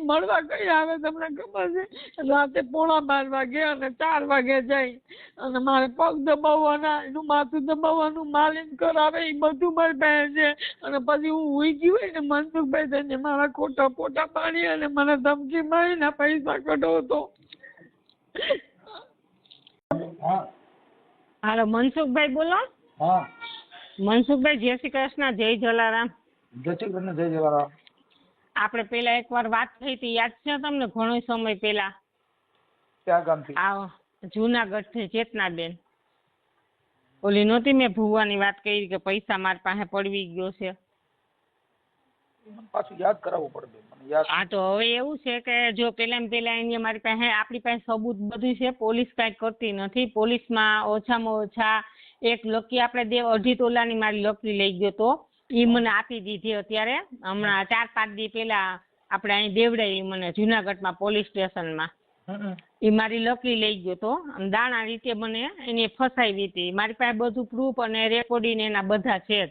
મળવા કઈ આવે તમને ખબર છે? રાતે 11:15 વાગે અને 4 વાગે જાય અને મારે પગ દબાવવાના, એનું માથું દબાવવાનું, માલિશ કરાવે, એ બધું મારી પાસે છે. અને પછી હું ઉઈ ગઈ હોય ને મનસુખભાઈ થઈને મારા ખોટા ફોટા પાડી અને મને ધમકી મારીને પૈસા કઢાવતો. હાલો, મનસુખભાઈ બોલો. હા મનસુખભાઈ, જય શ્રી કૃષ્ણ, જય જલારામ. જય શ્રી કૃષ્ણ, જય જલારામ. આપણે પેલા એકવાર વાત થઈ હતી, યાદ છે તમને? ઘણો સમય પેલા. ક્યાં ગામથી? આ જુનાગઢ થી ચેતનાબેન. ઓલી નહોતી મેં ભુવાની વાત કરી કે પૈસા મારી પાસે પડવી ગયો છે. પાછું યાદ કરાવવું પડે મને યાદ. હા, તો હવે એવું છે કે જો પેલા એને મારી પાસે, આપણી પાસે સબૂત બધું છે. પોલીસ કાંઈ કરતી નથી. પોલીસમાં ઓછામાં ઓછા એક લકી આપણે 2.5 તોલાની મારી લકી લઈ ગયો તો, એ મને આપી દીધી. અત્યારે હમણાં 4-5 દી પેલા આપણે અહીં દેવડાવી મને જુનાગઢમાં પોલીસ સ્ટેશનમાં. એ મારી લકી લઈ ગયો તો, દાણા રીતે મને એને ફસાવી હતી. મારી પાસે બધું પ્રૂફ અને રેકોર્ડિંગ એના બધા છે જ.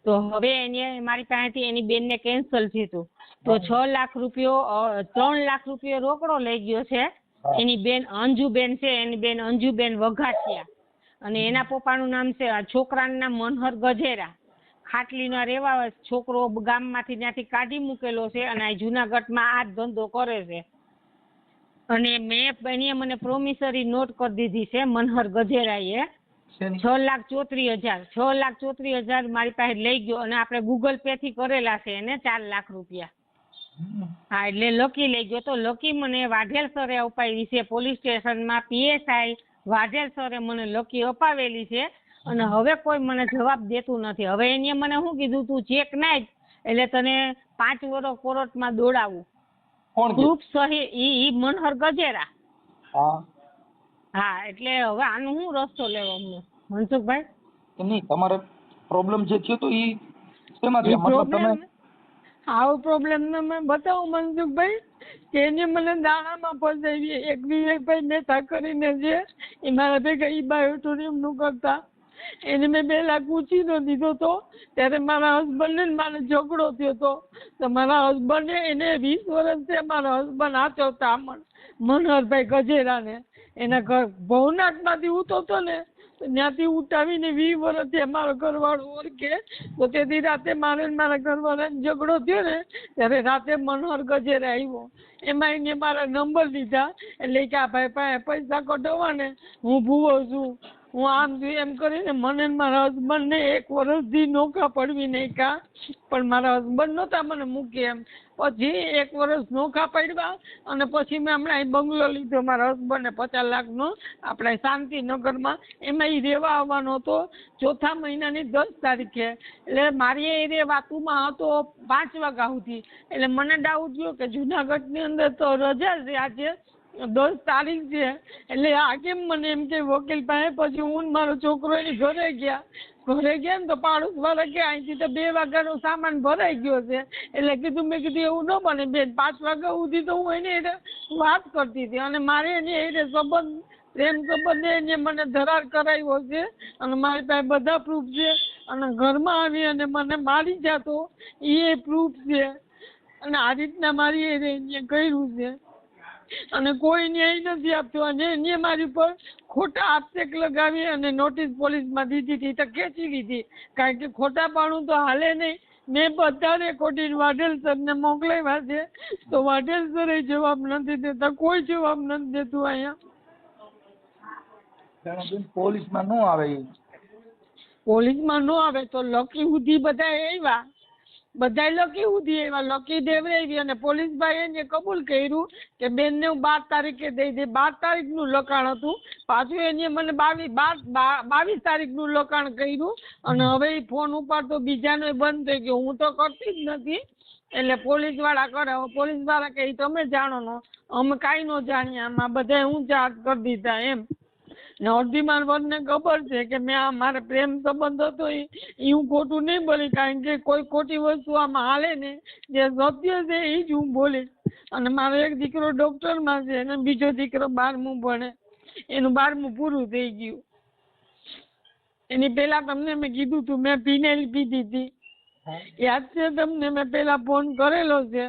તો હવે એને મારી પાસેથી એની બેનને કેન્સલ થયું તો 6 લાખ રૂપિયો 3 લાખ રૂપિયો રોકડો લઈ ગયો છે. એની બેન અંજુબેન છે, એની બેન અંજુબેન વઘાસિયા, અને એના પપ્પાનું નામ છે, છોકરાનું નામ મનહર ગજેરા. ખાટલીનો રેવા છોકરો ગામમાંથી ત્યાંથી કાઢી મૂકેલો છે અને આ જુનાગઢમાં આ જ ધંધો કરે છે. અને એને મને પ્રોમિસરી નોટ કરી દીધી છે મનહર ગજેરાએ. 6,34,000 મારી પાસે લઈ ગયો અને આપણે ગૂગલ પે થી કરેલા છે એને 4 લાખ રૂપિયા. હા, એટલે લકી લઈ ગયો તો લકી મને વાઢેલ સરે અપાવી છે પોલીસ સ્ટેશનમાં. PSI વાઢેલ સરે મને લકી અપાવેલી છે અને હવે કોઈ મને જવાબ દેતું નથી. હવે એને મને શું કીધું, તું ચેક નાખ એટલે તને 5 વર્ષ કોર્ટમાં દોડાવું. પ્રૂફ સહી. ઈ મનહર ગજેરા. હા, એટલે હવે આનો શું રસ્તો લેવો અમને મનસુખભાઈ? નહીં, તમારે પ્રોબ્લેમ જે થયો તો ઈ શેમાંથી? મતલબ તમે આવો પ્રોબ્લેમ ને મેં બતાવું મનસુખભાઈ કે એને મને દાણામાં ફસાવી. એક વિવેકભાઈ મહેતા કરીને છે, એ મારા ભેગા ઈ બાયોટોરિયમ નું કરતા. એને મેં 2 લાખ ઉછીનો દીધો તો ત્યારે મારા હસબન્ડ ને મારે ઝઘડો થયો તો મારા હસબન્ડે એને 20 વર્ષથી મારા હસબન્ડ આચવતા મનહરભાઈ ગજેરાને એના ઘર ભવનાથમાંથી ઉતરતો ને ત્યાંથી ઉઠાવીને 20 વર્ષથી અમારો ઘરવાળો ઓળખે. તો તેથી રાતે મારા ઘરવાળાને ઝઘડો થયો ને ત્યારે રાતે મનહર ગજેરા આવ્યો. એમાં એને મારા નંબર લીધા એટલે કે આ ભાઈ પાસે પૈસા કઢાવવા ને હું ભૂવો છું, હું આમ છું, એમ કરીને મને મારા હસબન્ડને 1 વર્ષથી નોખા પડવી નાખ્યા. પણ મારા હસબન્ડ નહોતા મને મૂકી એમ. પછી 1 વર્ષ નોખા પડ્યા અને પછી મેં હમણાં બંગલો લીધો મારા હસબન્ડને 50 લાખનો આપણે શાંતિનગરમાં. એમાં એ રહેવા આવવાનો હતો 4થા મહિનાની 10 તારીખે. એટલે મારી એ વાતુમાં હતો 5 વાગ્યા સુધી. એટલે મને ડાઉટ થયો કે જુનાગઢની અંદર તો રજા છે, આજે 10 તારીખ છે, એટલે આ કેમ મને એમ કે વકીલ પાસે. પછી હું મારો છોકરો એની ઘરે ગયા ને તો પાડોશ વાળા કે અહીંથી તો 2 વાગ્યાનો સામાન ભરાઈ ગયો છે. એટલે કીધું, મેં કીધું એવું ન બને બેન, 5 વાગ્યા સુધી તો હું એને વાત કરતી હતી અને મારે એને સંબંધ, પ્રેમ સંબંધ એને મને ધરાર કરાવ્યો છે અને મારી પાસે બધા પ્રૂફ છે. અને ઘરમાં આવી અને મને મારી જતો એ પ્રૂફ છે. અને આ રીતના મારી એને કર્યું છે અને કોઈ ન્યાય નથી આપતો. અને એને મારી પર ખોટા આક્ષેપ લગાવી અને નોટિસ પોલીસમાં દીધી હતી તો ખેંચી લીધી. કારણ કે ખોટા પાણું તો હાલે નહીં. મેં બધા રેકોર્ડિંગ વાઢેલ સરને મોકલાવ્યા છે તો વાઢેલ સરે જવાબ નથી દેતા, કોઈ જવાબ નથી દેતું. અહીંયા પોલીસમાં ન આવે, પોલીસમાં ન આવે તો લકી સુધી બધા આવ્યા, બધા લકી સુધી આવ્યા, લકી દેવરાવી અને પોલીસ ભાઈ એને કબૂલ કર્યું કે બેનને હું 12 તારીખે દઈ દે. 12 તારીખનું લખાણ હતું. પાછું એને મને 22 તારીખનું લખાણ કર્યું અને હવે એ ફોન ઉપાડતો બીજાનો બંધ થઈ ગયો. હું તો કરતી જ નથી. એટલે પોલીસ વાળા કરે. પોલીસ વાળા કે તમે જાણો ને અમે કાંઈ ન જાણીએ, આમાં બધા હું ચાર્જ કરી દીધા એમ. ને અડધી માર વરને ખબર છે કે મેં આ મારે પ્રેમ સંબંધ હતો એ હું ખોટું નહીં બોલી. કારણ કે કોઈ ખોટી વસ્તુ આમાં હાલે ને, જે સત્ય છે એ જ હું બોલીશ. અને મારો એક દીકરો ડૉક્ટરમાં છે અને બીજો દીકરો 12મું ભણે. એનું 12મું પૂરું થઈ ગયું. એની પહેલા તમને મેં કીધું તું મેં ફિનાઇલ પીધી હતી, યાદ છે તમને? મેં પહેલા ફોન કરેલો છે.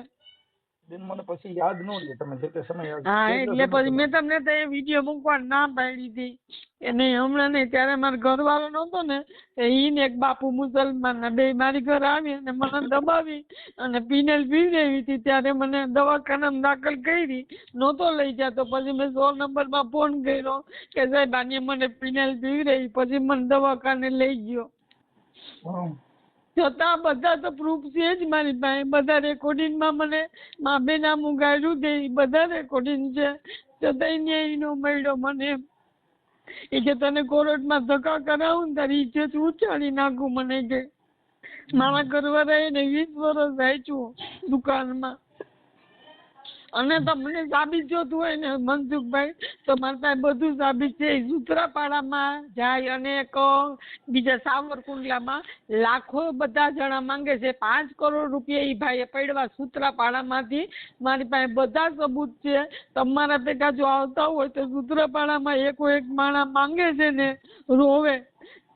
બેન મને પછી યાદ ન રહે, તમે જે તે સમય યાદ હા કેટલો એટલે સમય પછી મેં તમારો? તમને તો એ વિડીયો મૂકવા ના પાડી હતી કે નહીં હમણાં નહીં. ત્યારે મારો ઘરવાળો નહોતો ને ઈ ને એક બાપુ મુસલમાન ના બે મારી ઘર આવી અને મને દબાવી અને પીનેલ પીવડાવી હતી. ત્યારે મને દવાખાનામાં દાખલ કરી, નહોતો લઈ જતો. પછી મેં 100 નંબરમાં ફોન કર્યો કે સાહેબ આને મને પીનેલ પીવડાવી, પછી મને દવાખાને લઈ ગયો. હમ. છતાં બધા તો પ્રૂફ છે જ મારી પાસે, બધા રેકોર્ડિંગમાં મને મા બેન આમ ઉગાડ્યું દે, બધા રેકોર્ડિંગ છે. છતાંય ન્યાય નો મળ્યો મને. એ કે તને કોર્ટમાં ધક્કા કરાવું ને તારી ઇજ્જત ઉછાળી નાખું. મને કે મારા ઘરવાળાએ ને 20 વર્ષ આચ્યું દુકાનમાં. અને તમને સાબિત જોતું હોય ને મનસુખભાઈ તો મારી પાસે બધું સાબિત છે. સૂત્રાપાડામાં જાય અને એક બીજા સાવરકુંડલામાં લાખો બધા જણા માંગે છે, 5 કરોડ રૂપિયા એ ભાઈએ પડવા સૂત્રાપાડામાંથી. મારી પાસે બધા સબૂત છે. તમારા ભેગા જો આવતા હોય તો સૂત્રાપાડામાં એક માણસ માંગે છે ને રોવે,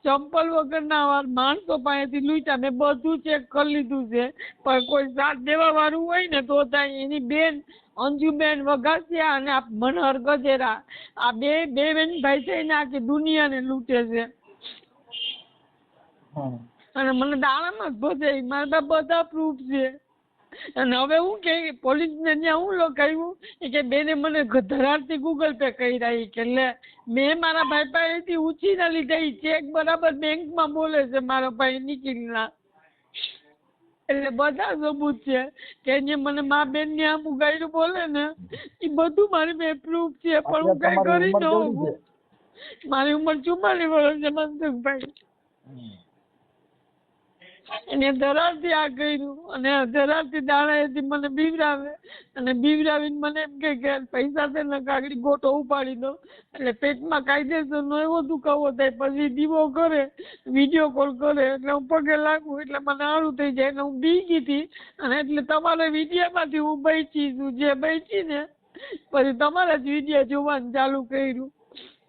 ચંપલ વગરના માણસો પાસેથી લૂંટ્યા. મેં બધું ચેક કરી લીધું છે, પણ કોઈ સાથ દેવા વાળું હોય ને તો થાય. એની બેન અંજુબેન વઘાસિયા અને આ મનહર ગજેરા, આ બે બેન ભાઈ થઈને આખી દુનિયાને લૂંટે છે. હમ. અને મને દાણામાં જ ભજાય. મારા પાસે બધા પ્રૂફ છે. અને હવે હું કે પોલીસને ત્યાં હું લખાયું કે બેને મને ધરારથી ગૂગલ પે કર્યા. ઈ કે લે મેં મારા ભાઈ પાસેથી ઉછીના લીધા. ઈ ચેક બરાબર બેંકમાં બોલે છે મારા ભાઈ નીકળીના. એટલે બધા સબૂત છે કે જે મને મા બેન ને આમ ઉગાડ્યું બોલે ને એ બધું મારી પાસે પ્રૂફ છે. પણ હું કઈ તમારી કરી ઉંમર ન કેવડી શકું. છે? મારી ઉંમર 44 વર્ષ છે મનસુખભાઈ. એને ધરારથી આ કર્યું અને ધરારથી દાણાએથી મને બીવરાવે અને બીવરાવીને મને એમ કે પૈસા છે ને કાગડી ગોટો ઉપાડી દો. એટલે પેટમાં કાયદેસરનો એવો દુખાવો થાય. પછી દીવો કરે, વિડીયો કોલ કરે, એટલે હું પગે લાગું એટલે મને સારું થઈ જાય. એટલે હું બી ગઈ હતી. અને એટલે તમારા વિડીયોમાંથી હું બચી છું. જે બચી ને પછી તમારા જ વિડીયો જોવાનું ચાલુ કર્યું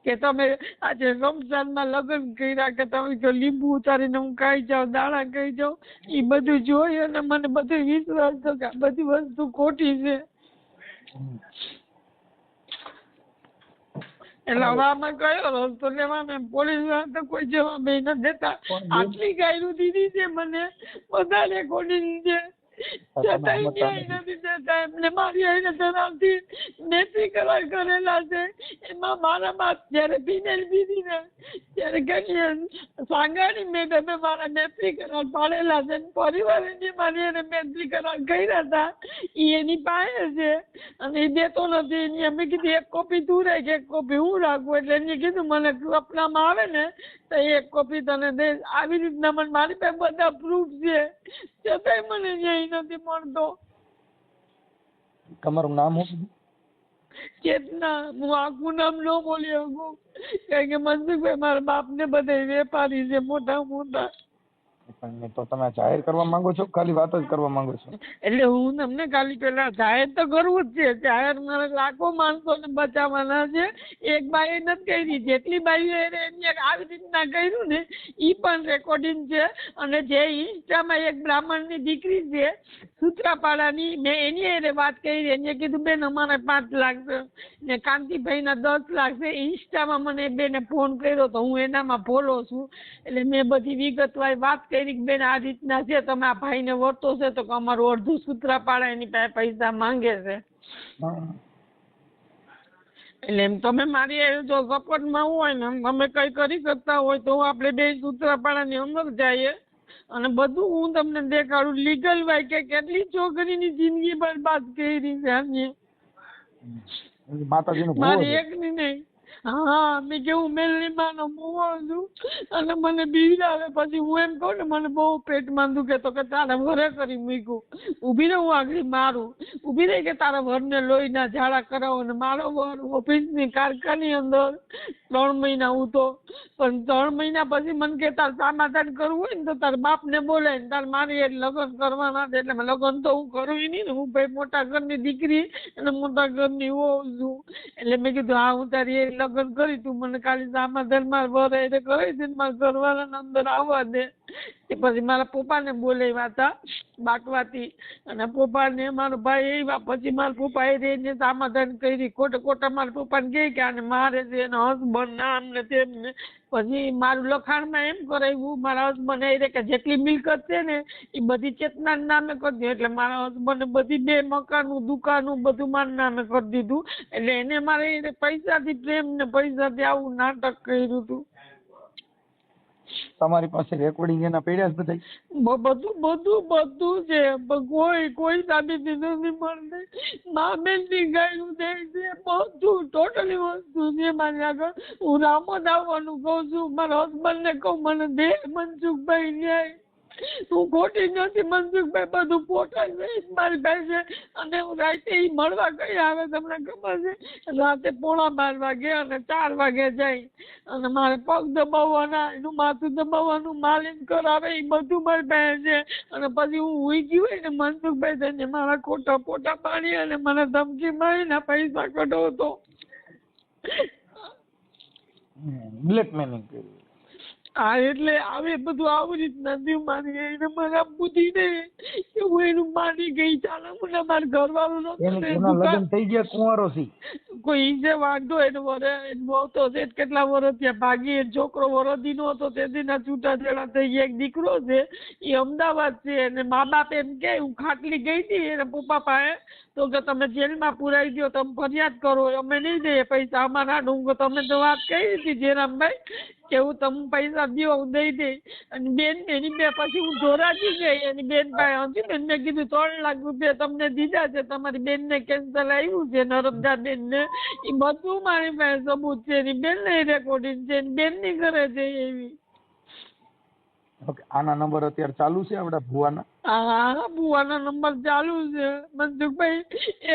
કે તમે આજે રમઝાનમાં લગ્ન કર્યા, કે તમે જો લીંબુ ઉતારીને હું ખાઈ જાઉં, દાણા ખાઈ જાઉં. એ બધું જોઈ અને મને બધું વિશ્વાસ થયો કે આ બધી વસ્તુ ખોટી છે. એટલે હવે આમાં કયો રસ્તો લેવાનો? પોલીસ વાળા તો કોઈ જવાબ નથી દેતા. આટલી ગાયરું દીધી છે મને, બધા રેકોર્ડિંગ છે, છતાંય ન્યાય નથી દેતા. એમને મારી આઈને ધરાવથી નેત્રી કરાર કરેલા છે. એમાં મારા બાપ જયારે ફિનેલ પીધી ને ત્યારે ઘણી સાંગાડી મેં તમે મારા નેત્રી કરાર પાડેલા છે. પરિવારે મારી એને નેત્રી કરાર કર્યા હતા એ એની પાસે છે અને એ દેતો નથી. એની અમે કીધું એક કોપી તું રહે કે એક કોપી હું રાખું. એટલે એને કીધું મને સપનામાં આવે ને તો એક કોપી તને દે. આવી રીતના મને મારી પાસે બધા પ્રૂફ છે, છતાંય મને ન્યાય નથી મળતો. તમારું નામ શું? ચેતના. હું આખું નામ ન બોલી શકું કારણ કે મનસુખભાઈ મારા બાપ ને બધા વેપારી છે મોટા મોટા. પણ તો તમે જાહેર કરવા માંગો છો, ખાલી વાત જ કરવા માંગો છો? એટલે હું તમને ખાલી પેલા જાહેર તો કરવું જ છે. જાહેર મારે લાખો માણસોને બચાવવાના છે. એક બાઈએ નથી કરી, જેટલી બાઈઓ એમને આવી રીતના કર્યું ને એ પણ રેકોર્ડિંગ છે. અને જે ઇન્સ્ટામાં એક બ્રાહ્મણની દીકરી છે સૂત્રાપાડાની, મેં એની એને વાત કરી. એને કીધું બેન અમારે 5 લાખ છે ને કાંતિભાઈના 10 લાખ છે. ઇન્સ્ટામાં મને બેને ફોન કર્યો તો હું એનામાં ફોલો છું. એટલે મેં બધી વિગતવાર વાત કરી કે બેન આ રીતના છે, તમે આ ભાઈને વર્તો છે તો અમારું અડધું સૂત્રાપાડા એની પાસે પૈસા માંગે છે. એટલે એમ તમે મારી જો સપોર્ટમાં હોય ને તમે કઈ કરી શકતા હોય તો આપણે બે સૂત્રાપાડાની અંદર જઈએ અને બધું હું તમને દેખાડું. લીગલ વાય કે કેટલી છોકરીની જિંદગી બરબાદ કરી છે આને. મારી એકની નહીં. હા મેં કેવું મેલની માનો મુવો છું અને મને બીવડાવે. પછી હું એમ કહું ને મને બહુ પેટમાં દુખે તો કે તારા વરે કરી મૂક્યું. ઊભી રહે હું આગળ મારું. ઊભી રહી કે તારા વરને લોહીના ઝાડા કરાવો. ને મારો વર ઓફિસની કારખાની અંદર 3 મહિના ઉતો. પણ 3 મહિના પછી મને કે તાર સમાધાન કરવું હોય ને તો તારા બાપને બોલાય ને તાર મારી એ લગ્ન કરવાના. એટલે મેં લગ્ન તો હું કરું નહીં ને, હું ભાઈ મોટા ઘરની દીકરી અને મોટા ઘરની વહુ છું. એટલે મેં કીધું હા હું તારી એ લગ્ન કરી, તું મને ખાલી સમાધાન મારા વર એને કરે છે મારા ઘરવાળાને અંદર આવવા દે. તે પછી મારા પપ્પાને બોલાવ્યા હતા બાટવાથી, અને પપ્પાને મારો ભાઈ આવ્યા. પછી મારા પપ્પાએ રહીને સમાધાન કરી. ખોટા મારા પપ્પાને કહે કે આને મારે છે, એનો હસબન્ડ આમ ને તેમ ને. પછી મારું લખાણમાં એમ કરાવ્યું મારા હસબન્ડ એ કે જેટલી મિલકત છે ને એ બધી ચેતનાના નામે કરી દે. એટલે મારા હસબન્ડે બધી 2 મકાનું દુકાનું બધું મારા નામે કરી દીધું. એટલે એને મારે પૈસાથી પ્રેમ ને પૈસાથી આવું નાટક કર્યું હતું. તમારી પાસે રેકોર્ડિંગ એના પડ્યા જ બધા? બધું છે, પણ કોઈ સાબિતી નથી મળતી. મામેલની ગાયું દે છે, બધું ટોટલી વસ્તુ છે મારી આગળ. હું રામોદ આવવાનું કહું છું, મારા હસબન્ડને કહું મને દે મનસુખભાઈ ન્યાય. હું ખોટી નથી મનસુખભાઈ, બધું ફોટા છે મારી પાસે. અને હું રાતે મળવા ગઈ, આવે તમને ખબર છે, રાતે 11:15 વાગે અને 4 વાગે જાય. અને મારે પગ દબાવવાના, એનું માથું દબાવવાનું, માલિશ કરાવે, એ બધું મારી પાસે છે. અને પછી હું હુઈ ગઈ હોય ને મનસુખભાઈ થઈને મારા ખોટા ફોટા પાડી અને મને ધમકી મારીને પૈસા કઢાવતો. બ્લેકમેલિંગ કર્યું. હા, એટલે આવે બધું આવી રીતના થયું મારી. એને મને બુદ્ધિ નહીં કે હું એનું માની ગઈ. ચાલો મને મારા ઘરવાળું લગ્ન થઈ ગયા, કુંવારો થી કોઈ જે વાંધો એનો હતો છે, કેટલા વર્ષ ત્યાં ભાગી. છોકરો વરદીનો હતો તેથી છૂટાછેડા થઈ ગયા. એક દીકરો છે એ અમદાવાદ છે, અને મા બાપ એમ કે હું ખાટલી ગઈ હતી એના પપ્પા પાસે, તો કે તમે જેલમાં પુરાઈ દો, તમે ફરિયાદ કરો, અમે નહીં દઈએ પૈસા અમારા. તમે તો વાત કહી હતી જયરામભાઈ કે હું તમે પૈસા દો હું દઈ દઈ. અને બેન એની બે પછી હું ધોરાજી ગઈ એની બેન પાસે હતી. બેન મેં કીધું 3 લાખ રૂપિયા તમને દીધા છે, તમારી બેન ને કેન્સર આવ્યું છે નર્મદા બેન ને, એ બધું મારી પાસે સબૂત છે. એની બેન ને રેકોર્ડિંગ છે, બેન ની ઘરે છે એવી. ઓકે, આના નંબર અત્યારે ચાલુ છે આપડા ભુવાના? હા, ભુવાના નંબર ચાલુ છે. મનસુખભાઈ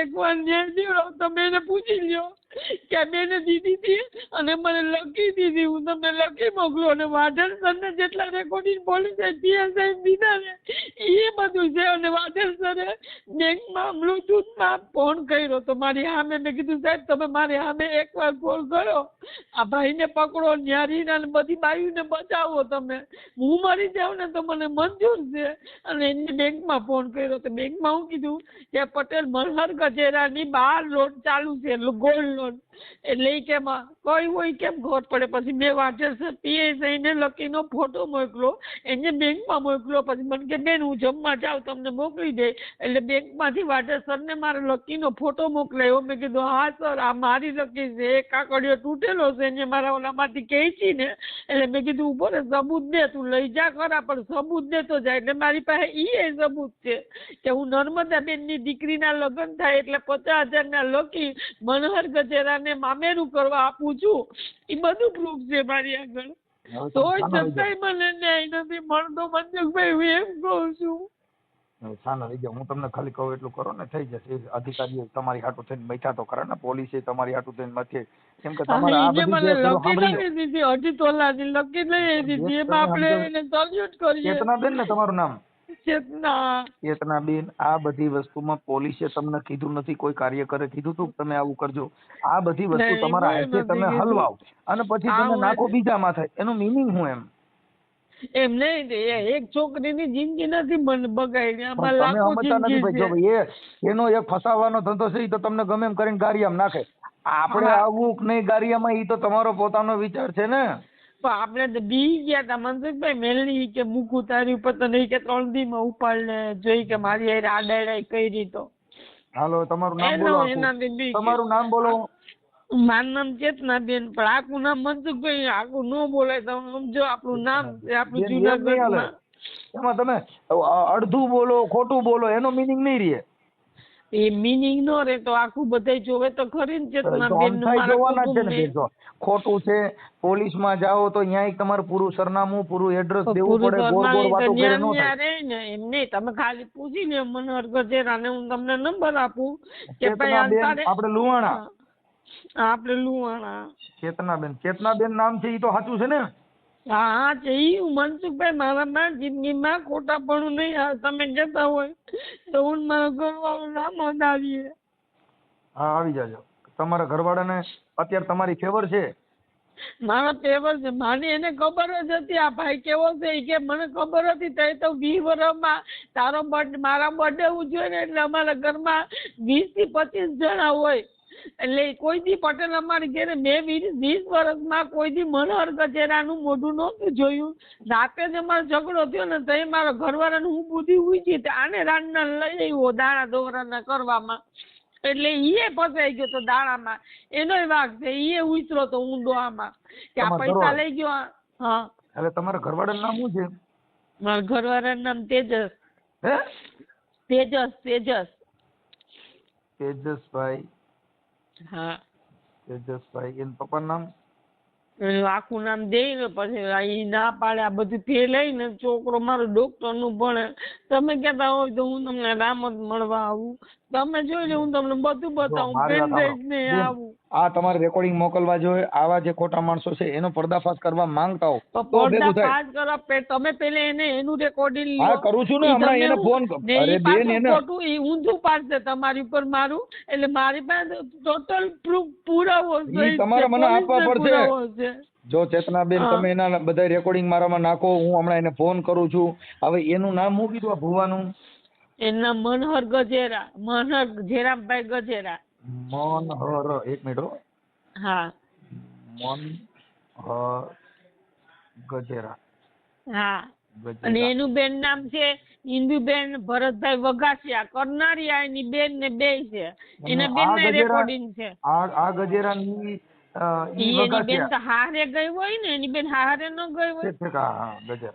એકવાર ન્યાય દીધો તમે એને પૂછી લ્યો કે બેને દીધી હતી અને મને લખી દીધી. હું તમને લખી મોકલું. અને વાઢેર સરને જેટલા રેકોર્ડિંગ પોલીસે PSI દીધા ને એ બધું છે. અને વાઢેર સરે બેંકમાં બ્લુટૂથમાં ફોન કર્યો તો મારી સામે. મેં કીધું સાહેબ તમે મારી સામે એકવાર ફોન કર્યો, આ ભાઈને પકડો, ન્યારીને બધી બાયુને બચાવો. તમે હું મરી જાઉં ને તો મને મંજૂર છે. અને એને બેંકમાં ફોન કર્યો તો બેંકમાં હું કીધું કે પટેલ મલ્હાર ગજેરાની 12 લોન ચાલુ છે, ગોલ્ડ લોન. એટલે એ કેમ કોઈ હોય કેમ ખબર પડે. પછી મેં વાઢેર PSI ને લકીનો ફોટો મોકલો, એને બેંકમાં મોકલ્યો. પછી મને કે બેન હું જમવા જાઉં તમને મોકલી દે. એટલે બેંકમાંથી વાઢેર સરને મારે લકીનો ફોટો મોકલાયો. મેં કીધું હા સર આ મારી લકી છે, એક કાકડીઓ તૂટેલો છે, એને મારા ઓલામાંથી ખેંચી ને. એટલે મેં કીધું ઉભો રે સબૂત દે, તું લઈ જા ખરા પણ સબૂત દેતો જાય. એટલે મારી પાસે એ સબૂત છે કે હું નર્મદા બેનની દીકરીના લગ્ન થાય એટલે 50,000 લકી મનહર ગજેરાને મામેરું કરવા આપું છું. એ બધું પ્રૂફ છે મારી આગળ. તોય છતાંય મને ન્યાય નથી મળતો મનસુખભાઈ, હું એમ કહું છું. સાના રહી જાવ, હું તમને ખાલી કહું એટલું કરો ને થઈ જશે. અધિકારીઓ તમારી હાટું થઈને બેઠા તો ખરા ને, પોલીસે તમારી હાટું થઈને મથે. કેમ કે તમારે આ બધી મને લકી લઈ દીધી, 2.5 તોલાની લકી લઈ દીધી. એમાં આપણે એને સલ્યુટ કરીએ. ચેતનાબેન ને તમારું નામ? ચેતનાબેન. આ બધી વસ્તુમાં પોલીસે તમને કીધું નથી, કોઈ કાર્યકરે કીધું તું તમે આવું કરજો? આ બધી વસ્તુ તમારા હાથે તમે હલવાઓ અને પછી તમે નાખો બીજા માથે, એનું મિનિંગ શું? એમ નહીં, એક છોકરીની જિંદગી નથી બગાડી. એનો એક ફસાવાનો ધંધો છે, તો તમને ગમે એમ કરીને ગારિયામાં નાખે. આપણે આવું નહીં ગારિયામાં, એ તો તમારો પોતાનો વિચાર છે ને. આપણે તો બી ગયા તા મનસુખભાઈ મેલની કે મૂકું તારી ઉપર તો નહીં કે 3 દીમાં ઉપાડ ને જોઈ કે મારી આડાડાઈ કરી. તો હાલો તમારું નામ બોલો. તમારું નામ બોલો. મારું નામ ચેતનાબેન, પણ આખું નામ મનસુખભાઈ આખું ન બોલાય. તમે સમજો આપણું નામ આપણું જુનાગઢમાં. એમાં તમે અડધું બોલો ખોટું બોલો એનો મિનિંગ નહીં રહે. એ મિનિંગ નો રે તો આખું બધા જોવે તો ખરી ને. ચેતનાબેન ખોટું છે, પોલીસમાં જાઓ તો ત્યાં તમારું પૂરું સરનામું પૂરું એડ્રેસ દેવું પડે. એમ નહીં, તમે ખાલી પૂછી લે મનોહર ગજેરાને, હું તમને નંબર આપું કે આપણે લુહાણા. આપણે લુહાણા. ચેતનાબેન નામ છે, એ તો સાચું છે ને? હા છે. હું મનસુખભાઈ મારા જિંદગીમાં ખોટાપણું નહીં. તમે જતા હોય તો હું મારા ઘરવાળું નામ આવીએ. હા આવી જાજો. તમારા ઘરવાળાને અત્યારે તમારી ફેવર છે? મારા પેપર છે મારી એને ખબર જ હતી આ ભાઈ કેવો છે ઈ કે મને ખબર હતી તઈ તો 20 વર્ષમાં તારો મારા બર્થડે ઉજવે ને એટલે અમારા ઘરમાં 20 થી 25 જણા હોય એટલે કોઈ દી પટેલ અમારી ઘરે મેં 20 વર્ષમાં કોઈ દી મનોહર ગજેરાનું મોઢું નહોતું જોયું. રાતે જ અમારો ઝઘડો થયો ને તઈ મારા ઘરવાળાને હું બુદ્ધિ ઉજી આને રાંડના લઈ આવ્યો દાણા દોરાના કરવામાં એટલે ઈએ ફસાઈ ગયો તો દાણામાં એનોય વાંક છે ઈએ ઉતરો તો ઊંડો આમાં કે આ પૈસા લઈ ગયો. હા હવે તમારા ઘરવાળાનું નામ શું છે? મારા ઘરવાળાનું નામ તેજસ. હે તેજસ. તેજસભાઈ. હા તેજસભાઈ. એના પપ્પાનું નામ? એનું આખું નામ દે ને પછી ઈ ના પાડે આ બધું ફેર લઈને છોકરો મારો ડોક્ટર નું ભણે. તમે કહેતા હોય તો હું તમને રામત મળવા આવું. તમે જોઈ લે હું તમને બધું બતાવું પેન ડ્રાઈવ ને આવું. આ તમારે રેકોર્ડિંગ મોકલવા જોઈએ. આવા જે ખોટા માણસો છે એનો પર્દાફાશ કરવા માંગતા હો તો પર્દાફાશ કરવા તમે પેલે એને એનું રેકોર્ડિંગ હા કરું છું ને હમણાં એને ફોન અરે બેન એને ખોટું ઈ ઊંધું પાડશે તમારી ઉપર મારું એટલે મારી પાસે ટોટલ પ્રૂફ પુરાવો છે તમારે મને આપવા પડશે. જો ચેતનાબેન તમે એના બધા રેકોર્ડિંગ મારામાં નાખો હું હમણાં એને ફોન કરું છું. હવે એનું નામ શું કીધું આ ભુવાનું? એના મનહર ગજેરા. મનહર જેરામભાઈ ગજેરા. મનહર એક મિનિટ. હા મનહર ગજેરા. હા અને એનું બેન નામ છે ઇન્દુબેન ભરતભાઈ વઘાસિયા. કરનારિયા એની બેન ને બે છે. એના બેન ને રેકોર્ડિંગ છે. આ ગજેરા ની એની બેન તો હારે ગઈ હોય ને એની બેન હારે ન ગઈ હોય.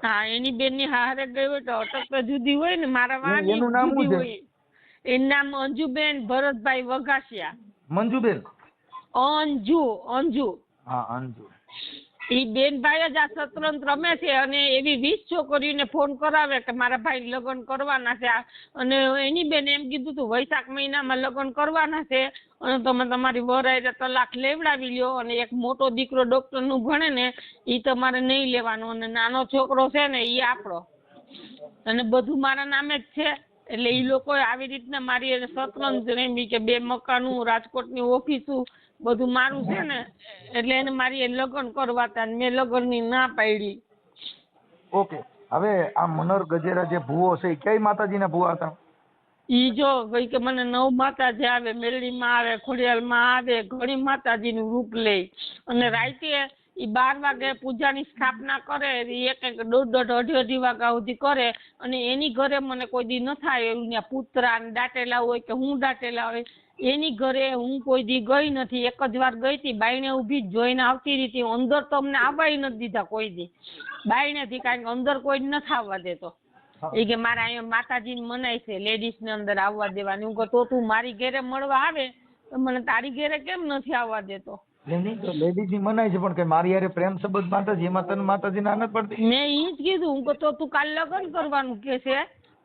હા એની બેન ની હારે ગઈ હોય તો અટક તો જુદી હોય ને મારા વાની જુદી હોય. એનું નામ અંજુબેન ભરતભાઈ વઘાસિયા. મંજુબેન? અંજુ. હા અંજુ. ઈ બેન ભાઈ જ આ શતરંજ રમે છે અને એવી 20 છોકરીઓને ફોન કરાવે કે મારા ભાઈ લગ્ન કરવાના છે અને એની બેન એમ કીધું તું વૈશાખ મહિનામાં લગ્ન કરવાના છે અને તમે તમારી વરાયરે તલાક લેવડાવી લ્યો અને એક મોટો દીકરો ડોક્ટર નું ભણે ને ઈ તમારે નહીં લેવાનો અને નાનો છોકરો છે ને ઈ આપણો અને બધું મારા નામે જ છે. એટલે ઈ લોકો આવી રીતના મારી એને શતરંજ રમી કે 2 મકાનું રાજકોટની ઓફિસું બધું મારું છે ને એટલે એને મારી લગ્ન કરવા હતા મેં લગ્ન ની ના પાડી. ઓકે હવે આ મનોહર ગજેરા જે ભૂવો છે કઈ માતાજીના ભૂવા હતા? ઈ જો ભાઈ કે મને 9 માતાજી આવે મેલડીમાં આવે ખોડિયાલમાં આવે ઘણી માતાજીનું રૂપ લે અને રાતે ઈ 12 વાગે પૂજાની સ્થાપના કરે એક 1:30 વાગ્યા સુધી કરે અને એની ઘરે મને કોઈ દી ન થાય એવું ત્યાં પુતરા દાટેલા હોય કે હું દાટેલા હોય એની ઘરે હું કોઈ દી ગઈ નથી. એક જ વાર ગઈ હતી બાયણે ઊભી જોઈને આવતી રહી. અંદર તો અમને આવવાય નથી દીધા કોઈ દી બાયણેથી કારણ કે અંદર કોઈ નથી આવવા દેતો. એ કે મારા અહીંયા માતાજીને મનાય છે લેડીઝ ને અંદર આવવા દેવાની. હું કહું તો તું મારી ઘરે મળવા આવે તો મને તારી ઘરે કેમ નથી આવવા દેતો? લેડીઝ ની મનાય છે પણ કે મારી યારે પ્રેમ સંબંધ માતાજી એમાં તને માતાજી ના નથી પડતી. મેં ઈ જ કીધું. હું કહું તો તું કાલ લગ્ન કરવાનું કે છે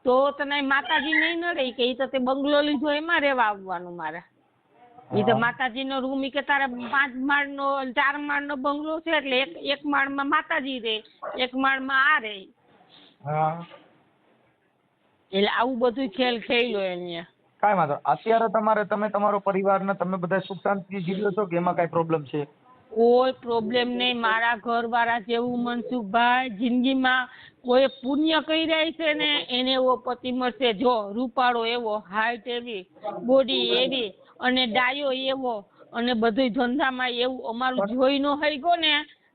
તો તને માતાજી નહીં નડે કે ઈ તો તે બંગલો લીધો એમાં રહેવા આવવાનું મારે. ઈ તો માતાજી નો રૂમ ઈ કે તારે 5 માળનો 4 માળનો બંગલો છે એટલે એક માળમાં માતાજી રહે એક માળમાં આ રહે. એટલે આવું બધું ખેલ ખેલ્યો એને. કાંઈ વાંધો. અત્યારે તમે તમારો પરિવારને તમે બધા સુખ શાંતિ જીવો છો કે એમાં કઈ પ્રોબ્લેમ છે? કોઈ પ્રોબ્લેમ નહીં. મારા ઘરવાળા જેવું મનસુખભાઈ જિંદગીમાં કોઈ પુણ્ય કરી રહી છે ને એને એવો પતિ મળશે. જો રૂપાળો એવો હાઈટ એવી બોડી એવી અને ડાયો એવો અને બધું ધંધામાં એવું અમારું જોઈ ન હોય ગયો ને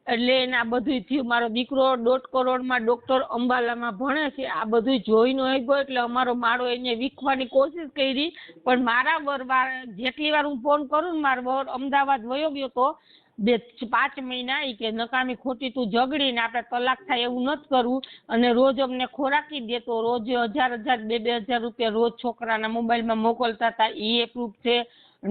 એટલે એને આ બધું થયું. મારો દીકરો 1.5 કરોડમાં ડોક્ટર અંબાલામાં ભણે છે. આ બધું જોઈ ન હોય ગયો એટલે અમારો માળો એને વીખવાની કોશિશ કરી પણ મારા વર જેટલી વાર હું ફોન કરું ને મારો વર અમદાવાદ વયો ગયો તો 5 મહિના ઈ કે નકામી ખોટી તું ઝઘડીને આપણે તલાક થાય એવું નથી કરવું અને રોજ અમને ખોરાકી દેતો રોજ 1000 2,000 રૂપિયા રોજ છોકરાના મોબાઈલમાં મોકલતા હતા. એ પ્રૂફ છે.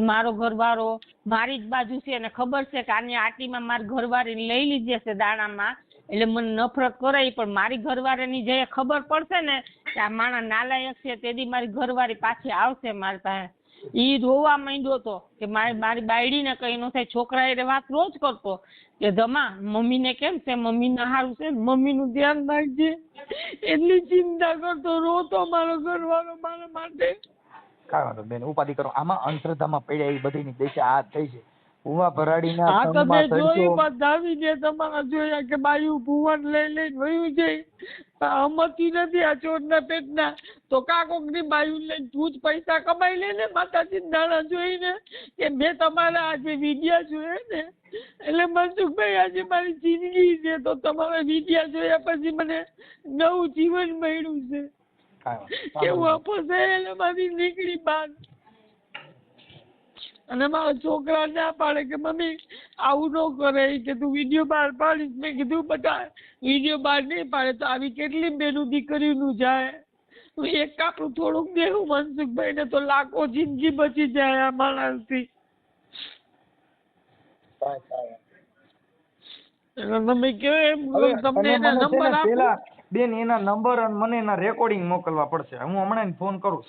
મારો ઘરવાળો મારી જ બાજુ છે અને ખબર છે કે આની આટીમાં મારી ઘરવાળીને લઈ લીધે છે દાણામાં એટલે મને નફરત કરાય પણ મારી ઘરવાળીની જે ખબર પડશે ને કે આ માણસ નાલાયક છે તેથી મારી ઘરવાળી પાછી આવશે મારી પાસે. ઈ રોવા માંડ્યો તો કે મારી બાયડીને કઈ ન થાય. છોકરા એ વાત રોજ કરતો કે ધમા મમ્મીને કેમ છે મમ્મીને સારું છે મમ્મીનું ધ્યાન રાખજે એટલી ચિંતા કરતો રોતો મારો ઘરવાળો મારા માટે. કાંઈ વાંધો બેન ઉપાધિ કરો. આમાં અંધશ્રદ્ધામાં પડ્યા એ બધીની દેશે આ થઈ છે. ભૂવા ભરાડીના હા તમે સંગમાં જોયું ચડશો. બધા વિડીયો તમારા જોયા કે બાયું ભુવન લઈને વયું જાય અમતી નથી આ ચોરના પેટના તો કાકોકની બાયું લઈને તું જ પૈસા કમાઈ લે ને માતાજી નાણા જોઈને કે મેં તમારા આજે વિડીયો જોયા ને એટલે મનસુખભાઈ આજે મારી જિંદગી છે તો તમારા વિડીયો જોયા પછી મને નવું જીવન મળ્યું છે કે હું અપસેલેમાંથી નીકળી બહાર. અને મારા છોકરા ના પાડે કે મમ્મી આવું ન કરે કે તું વિડીયો બહાર પાડીશ. મેં કીધું બટા વિડીયો બહાર નહીં પાડે તો આવી કેટલી બેનું દીકરીનું જાય. હું એક કાપડું થોડુંક દેવું મનસુખભાઈ ને તો લાખો જિંદગી બચી જાય આ માણસથી. તમે કયો એમ તમને એના નંબર આપો. પેલા બેન એના નંબર અને મને એના રેકોર્ડિંગ મોકલવા પડશે. હું હમણાં ફોન કરું.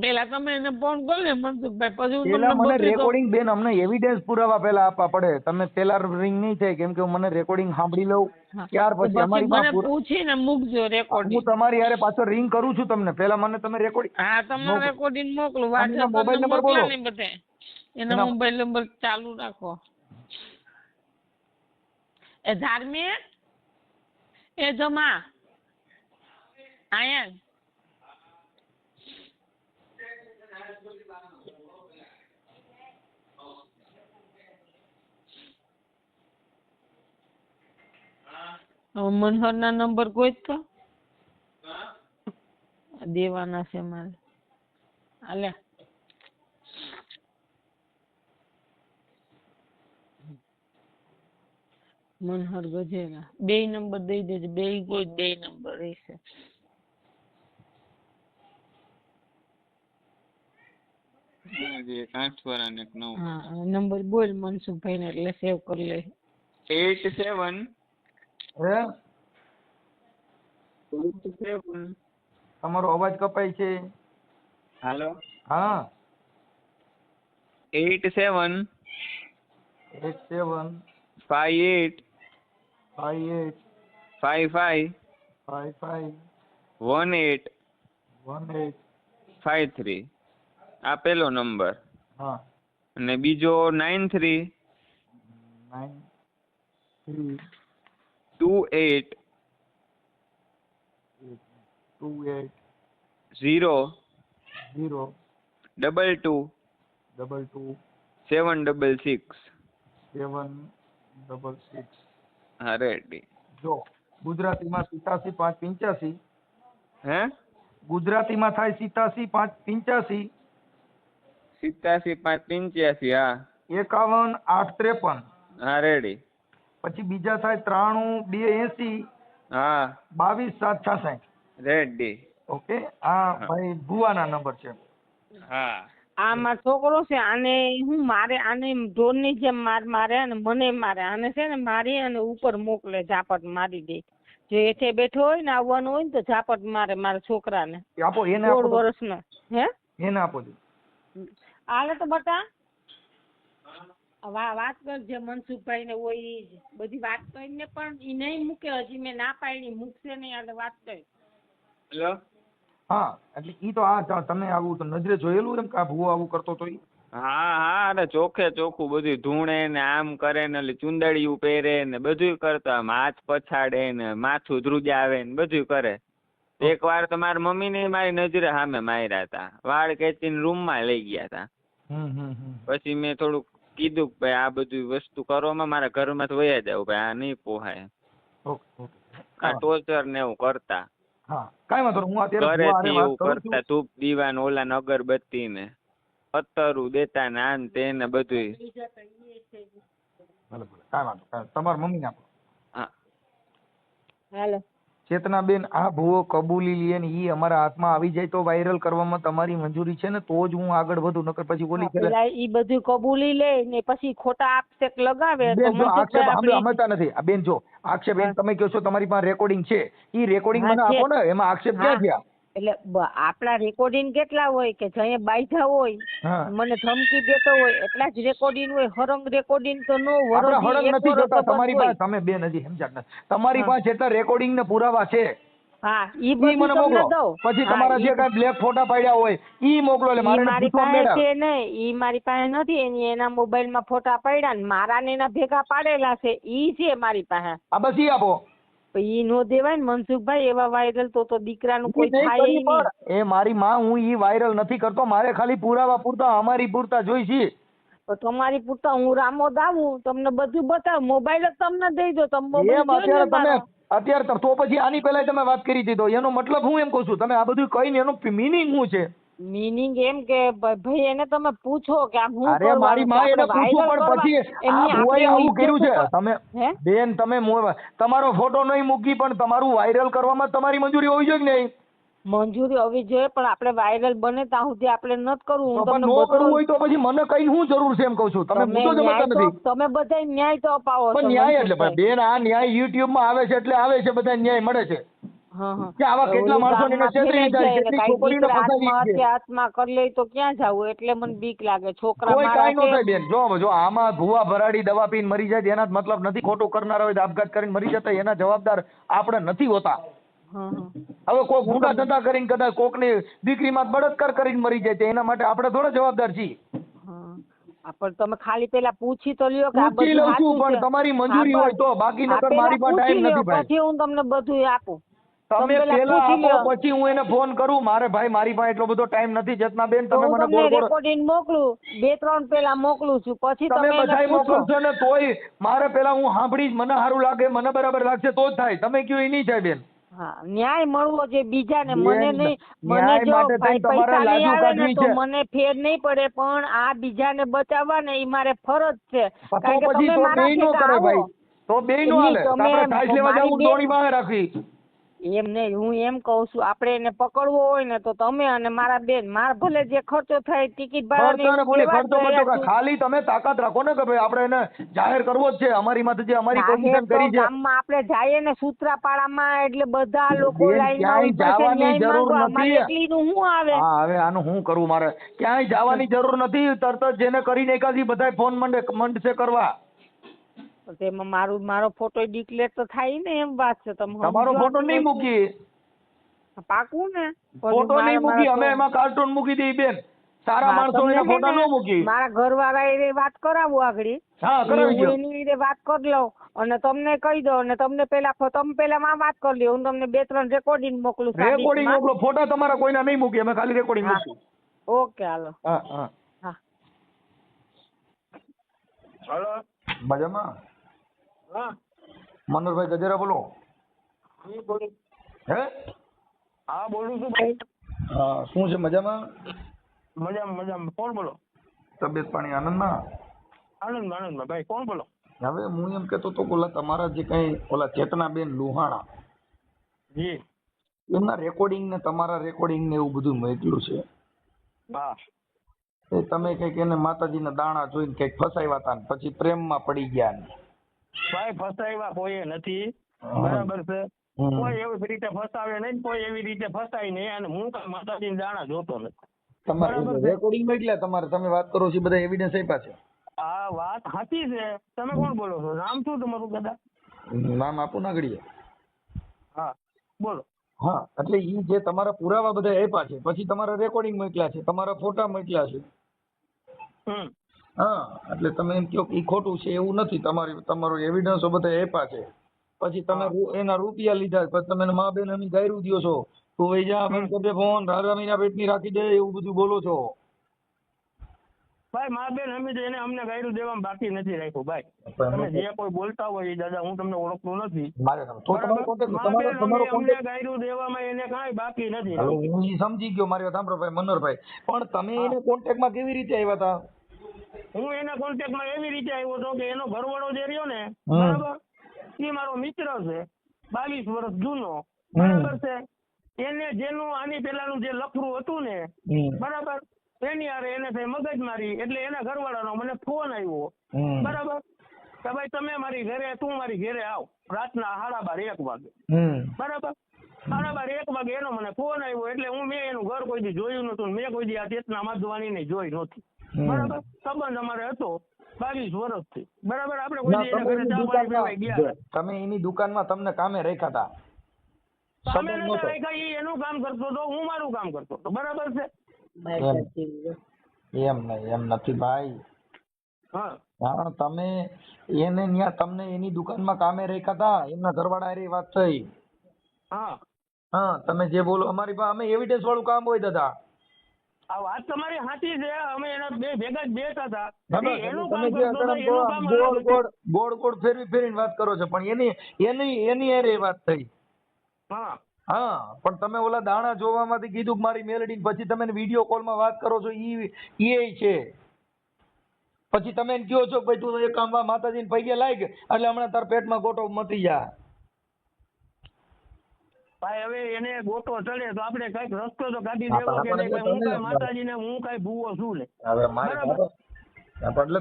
પેલા તમે એને ફોન કરો ને મનસુખભાઈ પછી હું પેલા તમને મને બતાવી દઉં. રેકોર્ડિંગ બેન અમને એવિડન્સ પુરાવા પેલા આપવા પડે. તમે પેલા રિંગ નહીં થાય કેમ કે મને રેકોર્ડિંગ સાંભળી લઉં ત્યાર પછી અમારી મને પૂછીને મૂકજો રેકોર્ડિંગ. હું તમારી હારે પાછો રિંગ કરું છું તમને. પેલા મને તમે રેકોર્ડિંગ હા તમે રેકોર્ડિંગ મોકલો. WhatsApp મોબાઈલ નંબર બોલો. બધે એનો મોબાઈલ નંબર ચાલુ રાખો. એ ધાર્મિક એ જમા આયન મનહર ના નંબર કોઈ જ તો દેવાના છે મારે. હાલે મનહર ગજેરા બે નંબર દઈ દેજો. બે કોઈ બે નંબર રહેશે. હા નંબર બોલ મનસુખભાઈ ને એટલે સેવ કરી લે. 87 હે 87 તમારો અવાજ કપાય છે. હાલો હા 87 87 58 58 55 55 18 18 53 આ પેલો નંબર. હા અને બીજો 93 93 28 28 0 0 22 22 766. 766. હા રેડી. જો ગુજરાતીમાં 87 585. હે ગુજરાતીમાં થાય 87 585. 87 585. હા 51 853. હા રેડી. પછી બીજા થાય 93 280. હા 22 766. રેડી. ઓકે આ ભાઈ ભુવાના નંબર છે. હા આ મારો છોકરો છે. આને હું મારે આને ઢોરની જેમ મારે અને મને મારે. આને છે ને મારી અને ઉપર મોકલે ઝાપટ મારી દે. જો એઠે બેઠો હોય ને આવવાનું હોય ને તો ઝાપટ મારે મારા છોકરાને. આપો એને 16 વર્ષનો. હે એને આપો છો. હાલે તો બટા વાત કરજે મનસુખભાઈ ને હોય ઈ જ બધી વાત કરીને પણ ઈ નહીં મૂકે. હજી મેં ના પાડી મૂકશે નહીં. એટલે વાત કરી. હેલો. હા એટલે ઈ તો આ તમે આવું તો નજરે જોયેલું એમ કે આ ભુવો આવું કરતો તો ઈ. હા હા અરે ચોખ્ખે ચોખ્ખું બધું ધૂણે ને આમ કરે ને એટલે ચુંદડિયું પહેરે ને બધું કરતો. આમ હાથ પછાડે ને માથું ધ્રુજાવે ને બધું કરે. એક વાર તો મારી મમ્મી ને મારી નજરે સામે માર્યા હતા. વાળ ખેંચીને રૂમમાં લઈ ગયા હતા. પછી મેં થોડુંક કીધું કે ભાઈ આ બધી વસ્તુ કરવામાં મારા ઘરમાં તો વયા જાવ ભાઈ આ નહીં પોહાય. આ ટોર્ચર ને એવું કરતા. હા કાઈ વાંધો નહીં. હું અત્યારે ઘરેથી એવું કરતા. ધૂપ દીવાન ઓલા ને અગરબત્તી ને અત્તરું દેતા ને આન તે ને બધું. ભલે ભલે કાઈ વાંધો નહીં. તમારા મમ્મી ને આપો. હા હાલો ચેતનાબેન આ ભુવો કબૂલી લે ને ઈ અમારા હાથમાં આવી જાય તો વાયરલ કરવામાં તમારી મંજૂરી છે ને તો જ હું આગળ વધું. નકર પછી ઓલી પેલા ઈ બધું કબૂલી લે ને પછી ખોટા આક્ષેપ લગાવે તો બેન જો આક્ષેપ મનસુખભાઈ સમજતા નથી. આ બેન જો આક્ષેપ બેન તમે કહો છો તમારી પાસે રેકોર્ડિંગ છે. ઈ રેકોર્ડિંગ મને આપો ને. એમાં આક્ષેપ ક્યાં થયા? એટલે આપણા રેકોર્ડિંગ કેટલા હોય કે જઈએ બાઈધા હોય મને ધમકી દેતો હોય એટલા જ રેકોર્ડિંગ હોય. હરંગ રેકોર્ડિંગ તો નો આપણે હળંગ નથી જોતા તમારી પાસે. તમે બેન હજી સમજ્યા નથી. તમારી પાસે જેટલા રેકોર્ડિંગ ને પુરાવા છે હા ઈ ઈ બધું મને તમને મોકલો. દઉં. પછી હા, તમારા જે ઈ- કાંઈ બ્લેક ફોટા પાડ્યા હોય ઈ મોકલો એટલે ઈ મારે મારી પૂછવા પાસે મેળા. છે નહીં, ઈ મારી પાસે નથી. એના મોબાઈલમાં ફોટા પડ્યા ને મારા ને એના ભેગા પાડેલા છે, ઈ છે મારી પાસે. આ બસ ઈ આપો. ઈ નો દેવાય ને મનસુખભાઈ, એવા વાયરલ તો દીકરાનું ઈ કોઈ નહીં થાય કરી નહીં. પણ એ મારી માં, હું ઈ વાયરલ નથી કરતો. મારે ખાલી પુરાવા પૂરતા, અમારી પૂરતા જોઈ છે. તો તમારી પૂરતા હું રામોદ આવું, તમને બધું બતાવું, મોબાઈલ જ તમને દઈ દો. તમે મોબાઈલ એમ જોઈ અત્યારે લો તમે મારો. અત્યારે તો પછી આની પહેલા તમે વાત કરી હતી, તો એનો મતલબ હું એમ કહું છું, તમે આ બધું કહીને એનો મીનિંગ શું છે? મીનિંગ એમ કે ભાઈ એને તમે પૂછો કે આ હું અરે મારી માં એને પૂછું, પણ પછી આ ભુવાએ આવું કર્યું છે. તમે બેન, તમે તમારો ફોટો નહીં મૂકી, પણ તમારું વાયરલ કરવામાં તમારી મંજૂરી હોવી જોઈએ કે નહીં? મંજૂરી હોવી જોઈએ, પણ આપણે વાયરલ બને ત્યાં સુધી આપણે નથી કરવું. હું પણ તમને નો કરવું બધું હોય તો પછી મને કઈ શું જરૂર છે એમ કહું છું. તમે મુદ્દો સમજતા નથી. તમે બધા ન્યાય તો અપાવો છો. પણ ન્યાય એટલે બેન, આ ન્યાય યુટ્યુબ માં આવે છે એટલે આવે છે, બધા ન્યાય મળે છે. કે આવા કેટલા માણસો ને છેતરી જાય, કેટલી છોકરીઓને ફસાવી છે. આત્મા કરી લે તો ક્યાં જવું? એટલે મને બીક લાગે. છોકરા કોઈ મારા કાઈ નો થાય બેન. જો આમાં ભૂવા ભરાડી દવા પીને મરી જાય એના જ મતલબ નથી. ખોટું કરનાર હોય આપઘાત કરીને મરી જતા એના જવાબદાર આપણે નથી હોતા. હવે કોઈ ગુંડા ધંધા કરીને કદાચ કોકની દીકરીમાં બળાત્કાર કરીને મરી જાય તો એના માટે આપણે થોડા જવાબદાર છીએ. પણ તમે ખાલી પેલા પૂછી તો લ્યો કે આ પૂછી બધું લઉં છું, સાચું પણ છે. તમારી મંજૂરી હોય તો, બાકી નકર મારી પાસે ટાઈમ નથી ભાઈ. પછી હું તમને બધું આપું. તમે પેલા આપો, પછી હું એને ફોન કરું. મારે ભાઈ મારી પાસે એટલો બધો ટાઈમ નથી. જેતના બેન તમે મને ગોળ ગોળ રેકોર્ડિંગ મોકલું, 2-3 પેલા મોકલું છું, પછી તમે તમે બધાય મોકલશો ને તોય મારે પેલા હું સાંભળીશ, મને સારું લાગે, મને બરાબર લાગશે તો જ થાય. તમે કયો એ નહીં થાય બેન. હા, ન્યાય મળવો છે બીજાને, મને નહીં. મને ન્યાય જો માટે થઈને તમારે પૈસા નહીં લાજુ આવે ને કાઢવી તો છે. મને ફેર નહીં પડે, પણ આ બીજાને બચાવવા ને એ મારે ફરજ છે. તો કારણ કે પછી તમે તો મારા બેય નો ભેગા કરે આવો. ભાઈ, તો બેય નો હાલે. તમે આપણે ઠાઈસ લેવા મારી જાવું, બેન- દોણી વાહે રાખવી. એમ નહીં, હું એમ કહું છું, આપણે એને પકડવો હોય ને તો તમે અને મારા બેન, મારા ભલે જે ખર્ચો થાય ટિકિટ ખર્ચો ને બોલી ખર્ચો ભાડાની બચો ખાલી તમે તાકાત રાખો ને કે ભાઈ આપણે એને જાહેર કરવો જ છે. અમારી માથે જે અમારી કોમ્પિટિશન કરી છે. ગામમાં આપણે જઈએ ને સૂત્રાપાડામાં, એટલે બધા લોકો બેન, લાઈનમાં ક્યાંય ઊભા છે, જવાની ન્યાય જરૂર માંગવા. નથી. અમારે એકલીનું શું આવે? હા, હવે આનું શું કરવું મારે? ક્યાંય જવાની જરૂર નથી. તરત જ જેને કરી નાખ્યા છે બધાય ફોન મંડશે કરવા. તેમાં મારો ફોટો ડિક્લેર તો થાય ને, એમ વાત છે. તમારો ફોટો નહીં મૂકી, પાકું ને? ફોટો નહીં મૂકી, અમે એમાં કાર્ટૂન મૂકી દઈએ બેન. સારા માણસો એના ફોટા ન મૂકી. મારા ઘરવાળા એ વાત કરાવું આગળ. હા, કરાવી દો. એની રીતે વાત કરી લઉં અને તમને કહી દો, અને તમને પેલા માં વાત કરી લ્યો. હું તમને 2-3 રેકોર્ડિંગ મોકલું. રેકોર્ડિંગ મોકલો. ફોટા તમારા કોઈના નહીં મૂકી, અમે ખાલી રેકોર્ડિંગ મૂકશું. ઓકે, હાલો. હા હા હા. હલો, મજામાં? હા, મનોહરભાઈ ગજેરા બોલો. હે? હા બોલું છું ભાઈ. હા, શું છે? મજામાં? મજામાં. કોણ બોલો? તબિયત પાણી આનંદમાં? આનંદમાં ભાઈ. કોણ બોલો? હવે હું એમ કહેતો તો ઓલા તમારા જે કઈ ઓલા ચેતનાબેન લુહાણા, જી, એમના રેકોર્ડિંગ ને તમારા રેકોર્ડિંગ ને એવું બધું મોકલ્યું છે. હા. એ તમે કઈક એને માતાજીના દાણા જોઈને કઈક ફસાવ્યા હતા ને પછી પ્રેમમાં પડી ગયા ને. ભાઈ ફસાવ્યા કોઈ નથી, બરાબર છે. કોઈ એવી રીતે ફસાવે નહીં, કોઈ એવી રીતે ફસાય નહીં. અને હું કઈ માતાજીના દાણા જોતો નથી. તમારે રેકોર્ડિંગ મોકલ્યા તમારે, તમે વાત કરો છો, બધા એવિડન્સ આપ્યા છે. આ વાત સાચી છે. તમે કોણ બોલો છો? નામ શું તમારું કદાચ? નામ આપો ના ઘડીએ. હા, બોલો. હા, એટલે ઈ જે તમારા પુરાવા બધા આપ્યા છે, પછી તમારા રેકોર્ડિંગ મોકલ્યા છે, તમારા ફોટા મોકલ્યા છે. હા, એટલે તમે એમ કહો કે ઈ ખોટું છે એવું નથી. તમારો એવિડન્સો બધા આપ્યા છે, પછી તમે એના રૂપિયા લીધા, પછી તમે મા બેન અમે ગાયરું દો છો, તું વઈ જા બંધ કરી દે ફોન, રાજા મહિના પેટની રાખી દે, એવું બધું બોલો છો. ભાઈ મા બેન અમે એને અમને ગાયરું દેવામાં બાકી નથી રાખ્યું. ભાઈ તમે જે કોઈ બોલતા હોય એ દાદા હું તમને ઓળખતો નથી. અમને ગાયરું દેવામાં એને કાંઈ બાકી નથી. હું સમજી ગયો, મારી વાત સાંભળો ભાઈ મનોહરભાઈ, પણ તમે એને કોન્ટેક્ટમાં કેવી રીતે આવ્યા હતા? હું એના કોન્ટેક્ટમાં એવી રીતે આવ્યો હતો કે એનો ઘરવાળો જે રહ્યો ને, બરાબર, એ મારો મિત્ર છે, 22 વર્ષ જૂનો, બરાબર છે. એને જેનું આની પેલાનું જે લફરું હતું ને, બરાબર, એની હારે એને થઈ મગજમારી. એટલે એના ઘરવાળાનો મને ફોન આવ્યો, બરાબર, કે ભાઈ તમે મારી ઘરે, તું મારી ઘરે આવ રાતના 12:30-1 વાગે, બરાબર. 12:30-1 વાગે એનો મને ફોન આવ્યો. એટલે મેં એનું ઘર કોઈ દી જોયું નતું, મેં કોઈ દી આ ચેતના માધવાની ને જોઈ નહોતી, બરાબર. સંબંધ અમારે હતો 22 વર્ષથી, બરાબર. આપણે કોઈ દી એના ઘરે ચા પાણી પીવા ગયા. તમે એની દુકાનમાં તમને કામે રાખ્યા હતા, તો અમે સંબંધ નતા નહોતો. રાખ્યા, ઈ એનું કામ કરતો હતો, હું મારું કામ કરતો હતો, બરાબર છે. એમ નહીં, એમ નથી ભાઈ. હા હા, તમે એને ન્યા તમને એની દુકાનમાં કામે રાખ્યા હતા, એમના ઘરવાળા હારે વાત થઈ. હા હા, તમે જે બોલો અમારી પાસે અમે એવિડન્સ વાળું કામ હોય દાદા. આ વાત તમારી સાચી છે, અમે એના બે ભેગા જ બેઠા હતા. બરાબર. ઈ એનું તમે કામ જે કરતો હતો, અત્યારે એનું કામ અલગ ગોળ હતું. ગોળ ગોળ ફેરવી ફેરવીને વાત કરો છો, પણ એની હારે વાત થઈ. હા હા, પણ તમે ઓલા દાણા જોવામાંથી કીધું કે મારી મેલડી, પછી તમે વિડીયો કોલમાં વાત કરો છો, ઈ છે. પછી તમે એને કહો છો કે ભાઈ તું એક કામ માતાજીને પૈગે લાગ એટલે હમણાં તાર પેટમાં ગોટો મટી જાય. ભાઈ હવે એને ગોટો ચડે તો આપણે કઈક રસ્તો તો કાઢી હા, દેવો કે પણ નહીં. એટલે હું તમે- કઈ માતાજીને હું કઈ ભૂવો છું ને. હવે મારી બરાબર. એટલે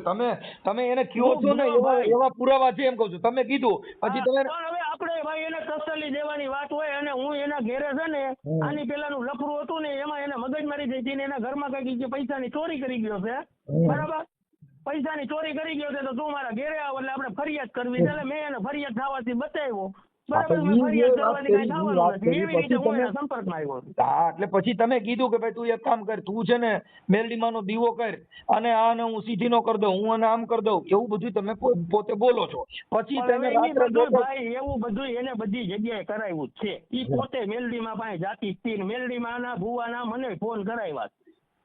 તમે એને કહો છો ને હું ભાઈ. એવા પુરાવા છે એમ કહું છું. તમે કીધું પછી તમે પણ હવે આપણે ભાઈ એને તસલ્લી દેવાની વાત હોય, અને હું એના ઘેરે છે ને આની પેલાનું લફરું હતું ને એમાં એને મગજમારી થઈ હતી ને એના ઘરમાં કઈક પૈસાની ચોરી કરી ગયો છે, બરાબર. પૈસાની ચોરી કરી ગયો છે તો તું મારા ઘેરે આવ એટલે આપણે ફરિયાદ કરવી છે. એટલે મેં એને ફરિયાદ થવાથી બતાવ્યો, બરાબર. મેં ફરિયાદ કરવાની કઈ થવાનું નથી, એવી રીતે હું એના સંપર્કમાં આવ્યો છું. હા, એટલે પછી તમે કીધું કે ભાઈ તું એક કામ કર, તું છે ને મેલડીમાંનો દીવો કર અને આને હું સીધી નો કરી દઉં, હું આને આમ કરી દઉં, એવું બધું તમે પોતે બોલો છો. પછી પણ તમે હવે ઈ રાત્રે બધું ભાઈ એવું બધું એને બધી જગ્યાએ કરાવ્યું જ છે. ઈ પોતે મેલડીમાં પાસે જાતિ જ હતી, મેલડીમાં ના ભુવાના મને ફોન કરાવ્યા,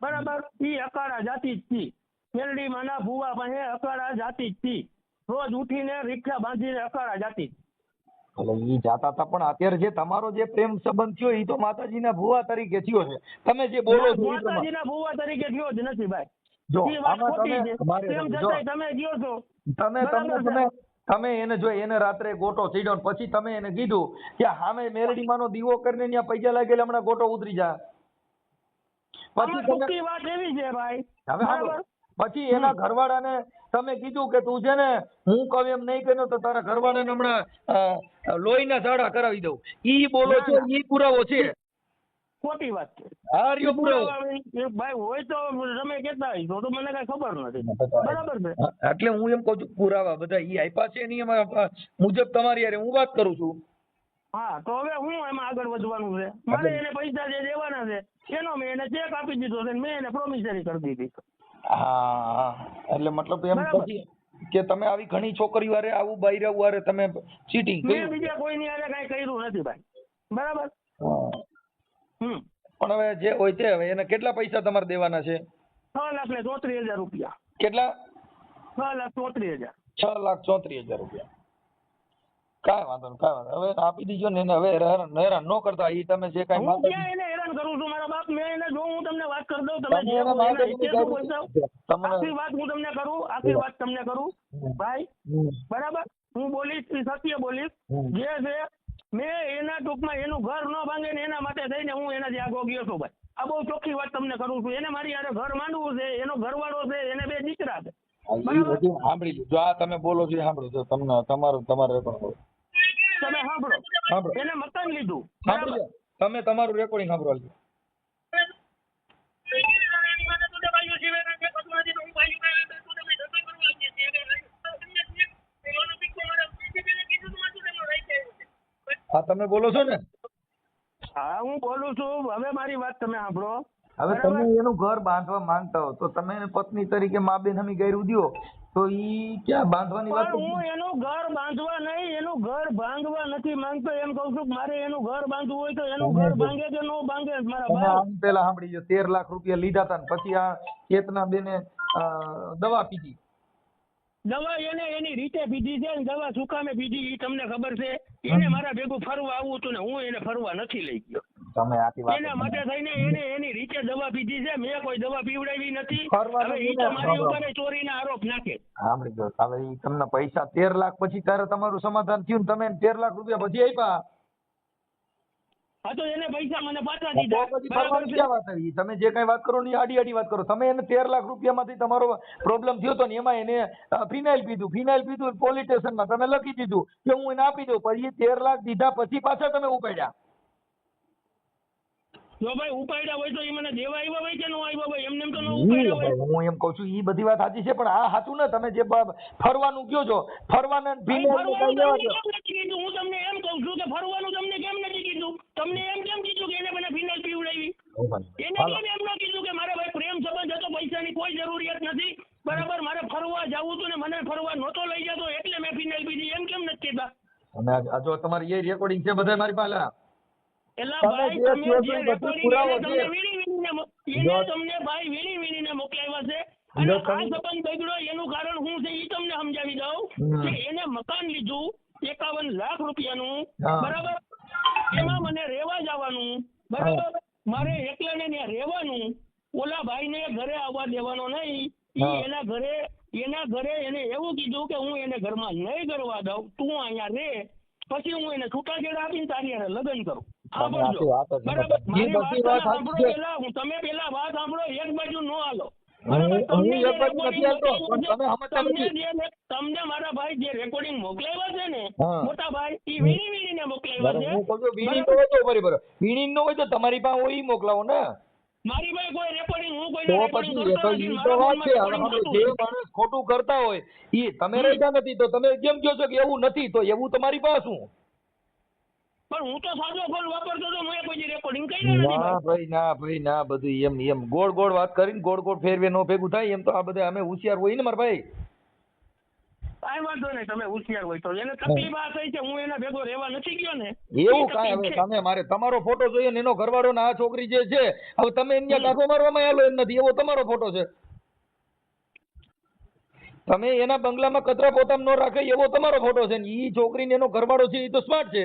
બરાબર. ઈ અકાળા જાતિ જ હતી, મેલડીમાં ના ભુવા પાસે અકાળા જાતિ જ હતી. રોજ ઉઠીને રિક્ષા બાંધીને અકાળા જાતિ જ. એટલે ઈ જાતા હતા, પણ અત્યારે જે તમારો જે પ્રેમ સંબંધ થયો એ તો માતાજીના ભુવા તરીકે થયો છે. તમે જે બોલો છો એ પ્રમાણે માતાજીના ભુવા તરીકે થયો જ નથી ભાઈ. જો ઈ વાત આમાં ખોટી છે. મારે તેમ જો છતાંય તમે કહો છો, તમે બરાબર તમે છે. તમે એને જો એને રાત્રે ગોટો ચડ્યો ને પછી તમે એને કીધું કે સામે મેલડીમાંનો દીવો કરીને ત્યાં પૈસા લાગેલા હમણાં ગોટો ઉતરી જાય. પછી આમાં તમે ટૂંકી વાત એવી છે ભાઈ, હવે સાંભળો, બરાબર. પછી એના ઘરવાળાને તમે કીધું કે તું છે ને હું કહું એમ નહીં કર્યો તો તારા ઘરવાળાને હમણાં લોહીના ઝાડા કરાવી દઉં. ઈ બોલો ના, છો, ના. ઈ પુરાવો છે. ખોટી વાત છે. હા, રહ્યો પુરાવો. ભાઈ હોય તો તમે કેતા હોય તો મને કઈ ખબર નથી, બરાબર છે. એટલે હું એમ કહું છું પુરાવા બધા ઈ આપ્યા છે નિયમ મુજબ તમારી હારે હું વાત કરું છું. હા, તો હવે હું એમાં આગળ વધવાનું છે. મારે એને પૈસા જે દેવાના છે એનો મેં એને ચેક આપી દીધો છે, મેં એને પ્રોમિસરી કરી દીધી. હા, એટલે મતલબ એમ બરાબર. પછી કે તમે આવી ઘણી છોકરીઓ હારે આવું બૈરાઓ હારે તમે ચીટિંગ મેં કર્યું. બીજા કોઈની હારે કઈ કર્યું નથી ભાઈ, બરાબર. હા. હમ પણ હવે જે હોય તે હવે એને કેટલા પૈસા તમારે દેવાના છે? 6,34,000 રૂપિયા. કેટલા? 6,34,000. 6,34,000 રૂપિયા. કાંઈ વાંધો નહીં, કાંઈ વાંધો નહીં. હવે આપી દીજો ને એને. હવે હેરાન ન કરતા. ઈ તમે જે કાંઈ હું ક્યાં એને હેરાન કરું છું મારા બાપ? મેં એને જો હું તમને વાત કરી દઉં, તમે તમે જે એના બોલો એના માતાજીની વિશે શું ગાડી- બોલશો? તમને- આખી વાત હું તમને કરું, આખી વાત તમને કરું ભાઈ, બરાબર. હું બોલીશ ઈ સત્ય બોલીશ. જે છે મેં એના ટૂંકમાં એનું ઘર ન ભાંગે ને એના માટે થઈને હું એનાથી આગો ગયો છું ભાઈ. આ બહુ ચોખ્ખી વાત તમને કરું છું. એને મારી હારે ઘર માંડવું છે, એનો ઘરવાળો છે, એને 2 દીકરા છે, ઈ બધું સાંભળી લીધું. જો આ તમે બોલો છો એ સાંભળો છો. તમને તમારે રેકોર્ડિંગ તમે સાંભળો. સાંભળો. એને મકાન લીધું, સાંભળી બરાબર. લો. તમે તમારું રેકોર્ડિંગ સાંભળો. હા, તમે બોલો છો ને? હા, હું બોલું છું. હવે મારી વાત તમે સાંભળો. હવે બરાબર. તમે એનું ઘર બાંધવા માંગતા હો તો તમે એને પત્ની તરીકે મા બેન હમી ગાયરું દ્યો તો ઈ ક્યાં બાંધવાની વાત પણ હું એનું ઘર બાંધવા નહીં, એનું ઘર ભાંગવા નથી માંગતો. એમ કહું છું કે મારે એનું ઘર બાંધવું હોય તો એનું ઘર ભાંગે કે ન ભાંગે મારા તમે ભાઈ. આમ પેલા સાંભળી લો. 13 લાખ રૂપિયા લીધા હતા ને પછી આ ચેતના બેને દવા પીધી. દવા એને એની રીતે પીધી છે ને દવા શું કામે પીધી એ તમને ખબર છે? એને મારા ભેગું ફરવા આવવું હતું ને હું એને ફરવા નથી લઈ ગયો. તમે આખી વાત એના માટે થઈને એને એની રીતે દવા પીધી છે. મેં કોઈ દવા પીવડાવી નથી. ફરવાનું હવે ઈ નહીં ને, તમારી સાંભળો. ઉપર ચોરીના આરોપ નાખે. સાંભળી લો. હવે ઈ તમને પૈસા 13 લાખ પછી ત્યારે તમારું સમાધાન થયું ને તમે એને 13 લાખ રૂપિયા પછી આપ્યા. હા, તો એને પૈસા મને પાછા તો દીધા, પછી બરાબર ફરવાની છે. ક્યાં વાત આવી? તમે જે કઈ વાત કરો ને એ આડી વાત કરો. તમે એને 13 લાખ રૂપિયામાંથી તમારો પ્રોબ્લેમ થયો તો ને એમાં એને ફિનાઇલ પીધું પોલીસ સ્ટેશનમાં તમે લખી દીધું કે હું એને આપી દઉં. પછી 13 લાખ દીધા પછી પાછા તમે ઉપાડ્યા. જો ભાઈ ઉપાડ્યા હોય તો એ મને દેવા આવ્યા હોય કે ન આવ્યા હોય? એમને એમ તો ન ઉપાડ્યા હોય. હું એમ કઉ છું ઈ બધી વાત સાચી છે, પણ આ સાચું ને તમે જે ફરવાનું કયો છો, ફરવાના ભાઈ, ફરવાનું તમને કેમ નથી કીધું? હું તમને એમ કહું છું કે ફરવાનું તમને કેમ નથી કીધું? કીધું? તમને એમ કેમ કીધું કે એને મને ફિનાઇલ પીવડાવી? એને હાલો. કેમ એમ ન કીધું કે મારે ભાઈ પ્રેમ સંબંધ હતો, પૈસાની કોઈ જરૂરિયાત નથી, બરાબર, મારે ફરવા જવું હતું ને મને ફરવા નહોતો લઈ જતો એટલે મેં ફિનાઇલ પીધી, એમ કેમ નથી કીધા? અને આ જો તમારી એ રેકોર્ડિંગ છે બધા મારી પાસે. એલા તમે ભાઈ જે તમે કહો છો જે એ બધું રેકોર્ડિંગ પુરાવો એને છે. તમને ભાઈ વીણી વીણીને મોકલાવ્યા છે. અને જો આ તમે- સંબંધ બગડ્યો એનું કારણ શું છે એ તમને સમજાવી દઉં હમ. કે એને મકાન લીધું 51 લાખ રૂપિયાનું, હા. બરાબર, એમાં મને રહેવા જવાનું, બરાબર, મારે એકલાને ત્યાં રહેવાનું, ઓલા ભાઈને ઘરે આવવા દેવાનો નહીં, હા. ઈ એના ઘરે એને એવું કીધું કે હું એને ઘરમાં નહીં કરવા દઉં, તું અહીંયા રહે, પછી હું એને છૂટાછેડા આપીને તારી હારે લગ્ન કરું. તમે સાંભળજો, આખી વાત જ બરાબર, સમજો. મારી એ વાત બધી તમે વાત સાંભળો સાચી છે. પહેલા, તમે પહેલા વાત સાંભળો, એક બાજુ નો હાલો. હું બરાબર, તમને એક જે બાજુ નથી હાલતો, recording પણ તમે સમજતા નથી. તમને મારા ભાઈ જે રેકોર્ડિંગ મોકલાવ્યા છે ને, હા. મોટા ભાઈ, ઈ વીણી વીણીને મોકલાવ્યા બરાબર, છે. હું કહું છું વીણી બરાબર? નો હોય તો બરાબર, વીણી નો હોય તો તમારી પાસે હોય ઈ મોકલાવો ને. મારી ભાઈ કોઈ રેકોર્ડિંગ, હું તો કોઈને રેકોર્ડિંગ પછી એ કરતો તો નથી, ઈ તો મારા વાત ફોનમાં છે. હવે recording આપણે થતું જે નથી. માણસ ખોટું કરતા હોય ઈ તમે રહેતા નથી તો તમે કેમ કહો છો કે એવું નથી, તો એવું તમારી પાસે શું? પણ હું તો સાદો ફોન વાપરતો હતો, મેં કોઈ રેકોર્ડિંગ કર્યા નથી ના ભાઈ. ભાઈ, ના ભાઈ, ના, બધું એમ ગોળ ગોળ વાત કરીને ગોળ ગોળ ફેરવે નો ભેગું થાય. એમ તો આ બધા અમે હોશિયાર હોય ને મારા ભાઈ. કાંઈ વાંધો નહીં, તમે હોશિયાર હોય તો. એને તકલીફ આ થઈ છે, હું એના ભેગો રહેવા નથી ગયો ને, એવું ઈ કાંઈ તકલીફ હવે છે. તમે મારે તમારો ફોટો જોઈએ ને એનો ઘરવાળો ને આ છોકરી જે છે, હવે તમે એમને કાઢો મારવામાં આલો એમ નથી, એવો તમારો ફોટો છે. તમે એના બંગલામાં કચરા પોતામાં ન રાખે એવો તમારો ફોટો છે, ને ઈ છોકરીને એનો ઘરવાળો છે ઈ તો સ્માર્ટ છે.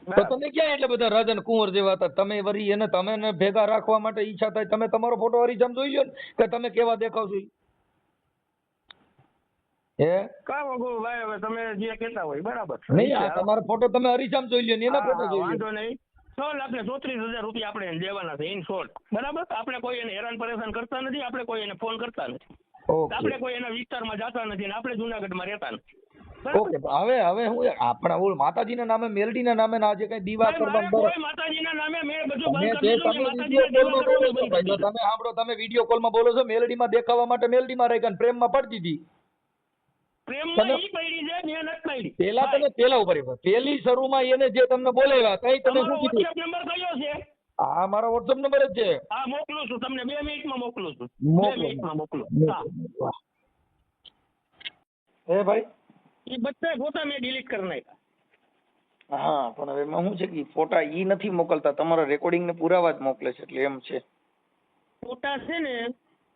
તો બરાબર. તમે ક્યાં એટલે બધા રાજા ને કુંવર જેવા હતા? તમે વરી એને તમે ને ભેગા રાખવા માટે ઈચ્છા થાય, તમે તમારો ફોટો હરીસામ જોઈ લો ને કે તમે કેવા દેખાવ છો ઈ. હે કાંઈ વાંધો ભાઈ, હવે તમે જે કહેતા હોય બરાબર. નહીં, આ તમારો ફોટો તમે હરીસામ જોઈ લો ને એના ફોટો હા, જોઈ લો. વાંધો નહીં. 6,34,000 રૂપિયા આપણે એને દેવાના છે, ઇન શોર્ટ, બરાબર. આપણે કોઈ એને હેરાન પરેશાન કરતા નથી, આપણે કોઈ એને ફોન કરતા નથી, ઓકે આપણે કોઈ એના વિસ્તારમાં જતા નથી, ને આપણે જુનાગઢમાં રહેતા નથી. ઓકે. હવે હું આપણા ઓલ માતાજીના નામે મેલડીના નામે ના આજે કઈ દીવા ભાઈ, કરવા મારે કોઈ માતાજીના નામે મેં બધું તમે બંધ કરી દીધું, મેં માતાજીના દીવા વિડીયો કોલમાં બોલો કરવાનું છો બંધ કરી ભાઈ, દીધું. તમે સાંભળો, તમે વિડીયો કોલમાં બોલો છો, મેલડીમાં દેખાવા માટે મેલડીમાં રહી ગયા, પ્રેમમાં પડતી હતી. પ્રેમમાં તમે- ઈ પડી છે, મેં નથી પડી. પેલા તમે પેલા ઉપર પેલી શરૂમાં એને જે તમને બોલાવ્યા તઈ તમે તમારો શું કીધું? WhatsApp નંબર કયો છે? હા, મારો WhatsApp નંબર જ છે. હા, મોકલું છું તમને, 2 મિનિટમાં મોકલું છું. 2 મોકલો. મિનિટમાં મોકલું. હા, એ ભાઈ, એ બધા ફોટા મેં ડિલીટ કરી નાખ્યા. હા, પણ હવે એમાં શું છે કે ફોટા ઈ નથી મોકલતા, તમારા રેકોર્ડિંગ ને પુરાવા જ મોકલે છે, એટલે એમ છે. ફોટા છે ને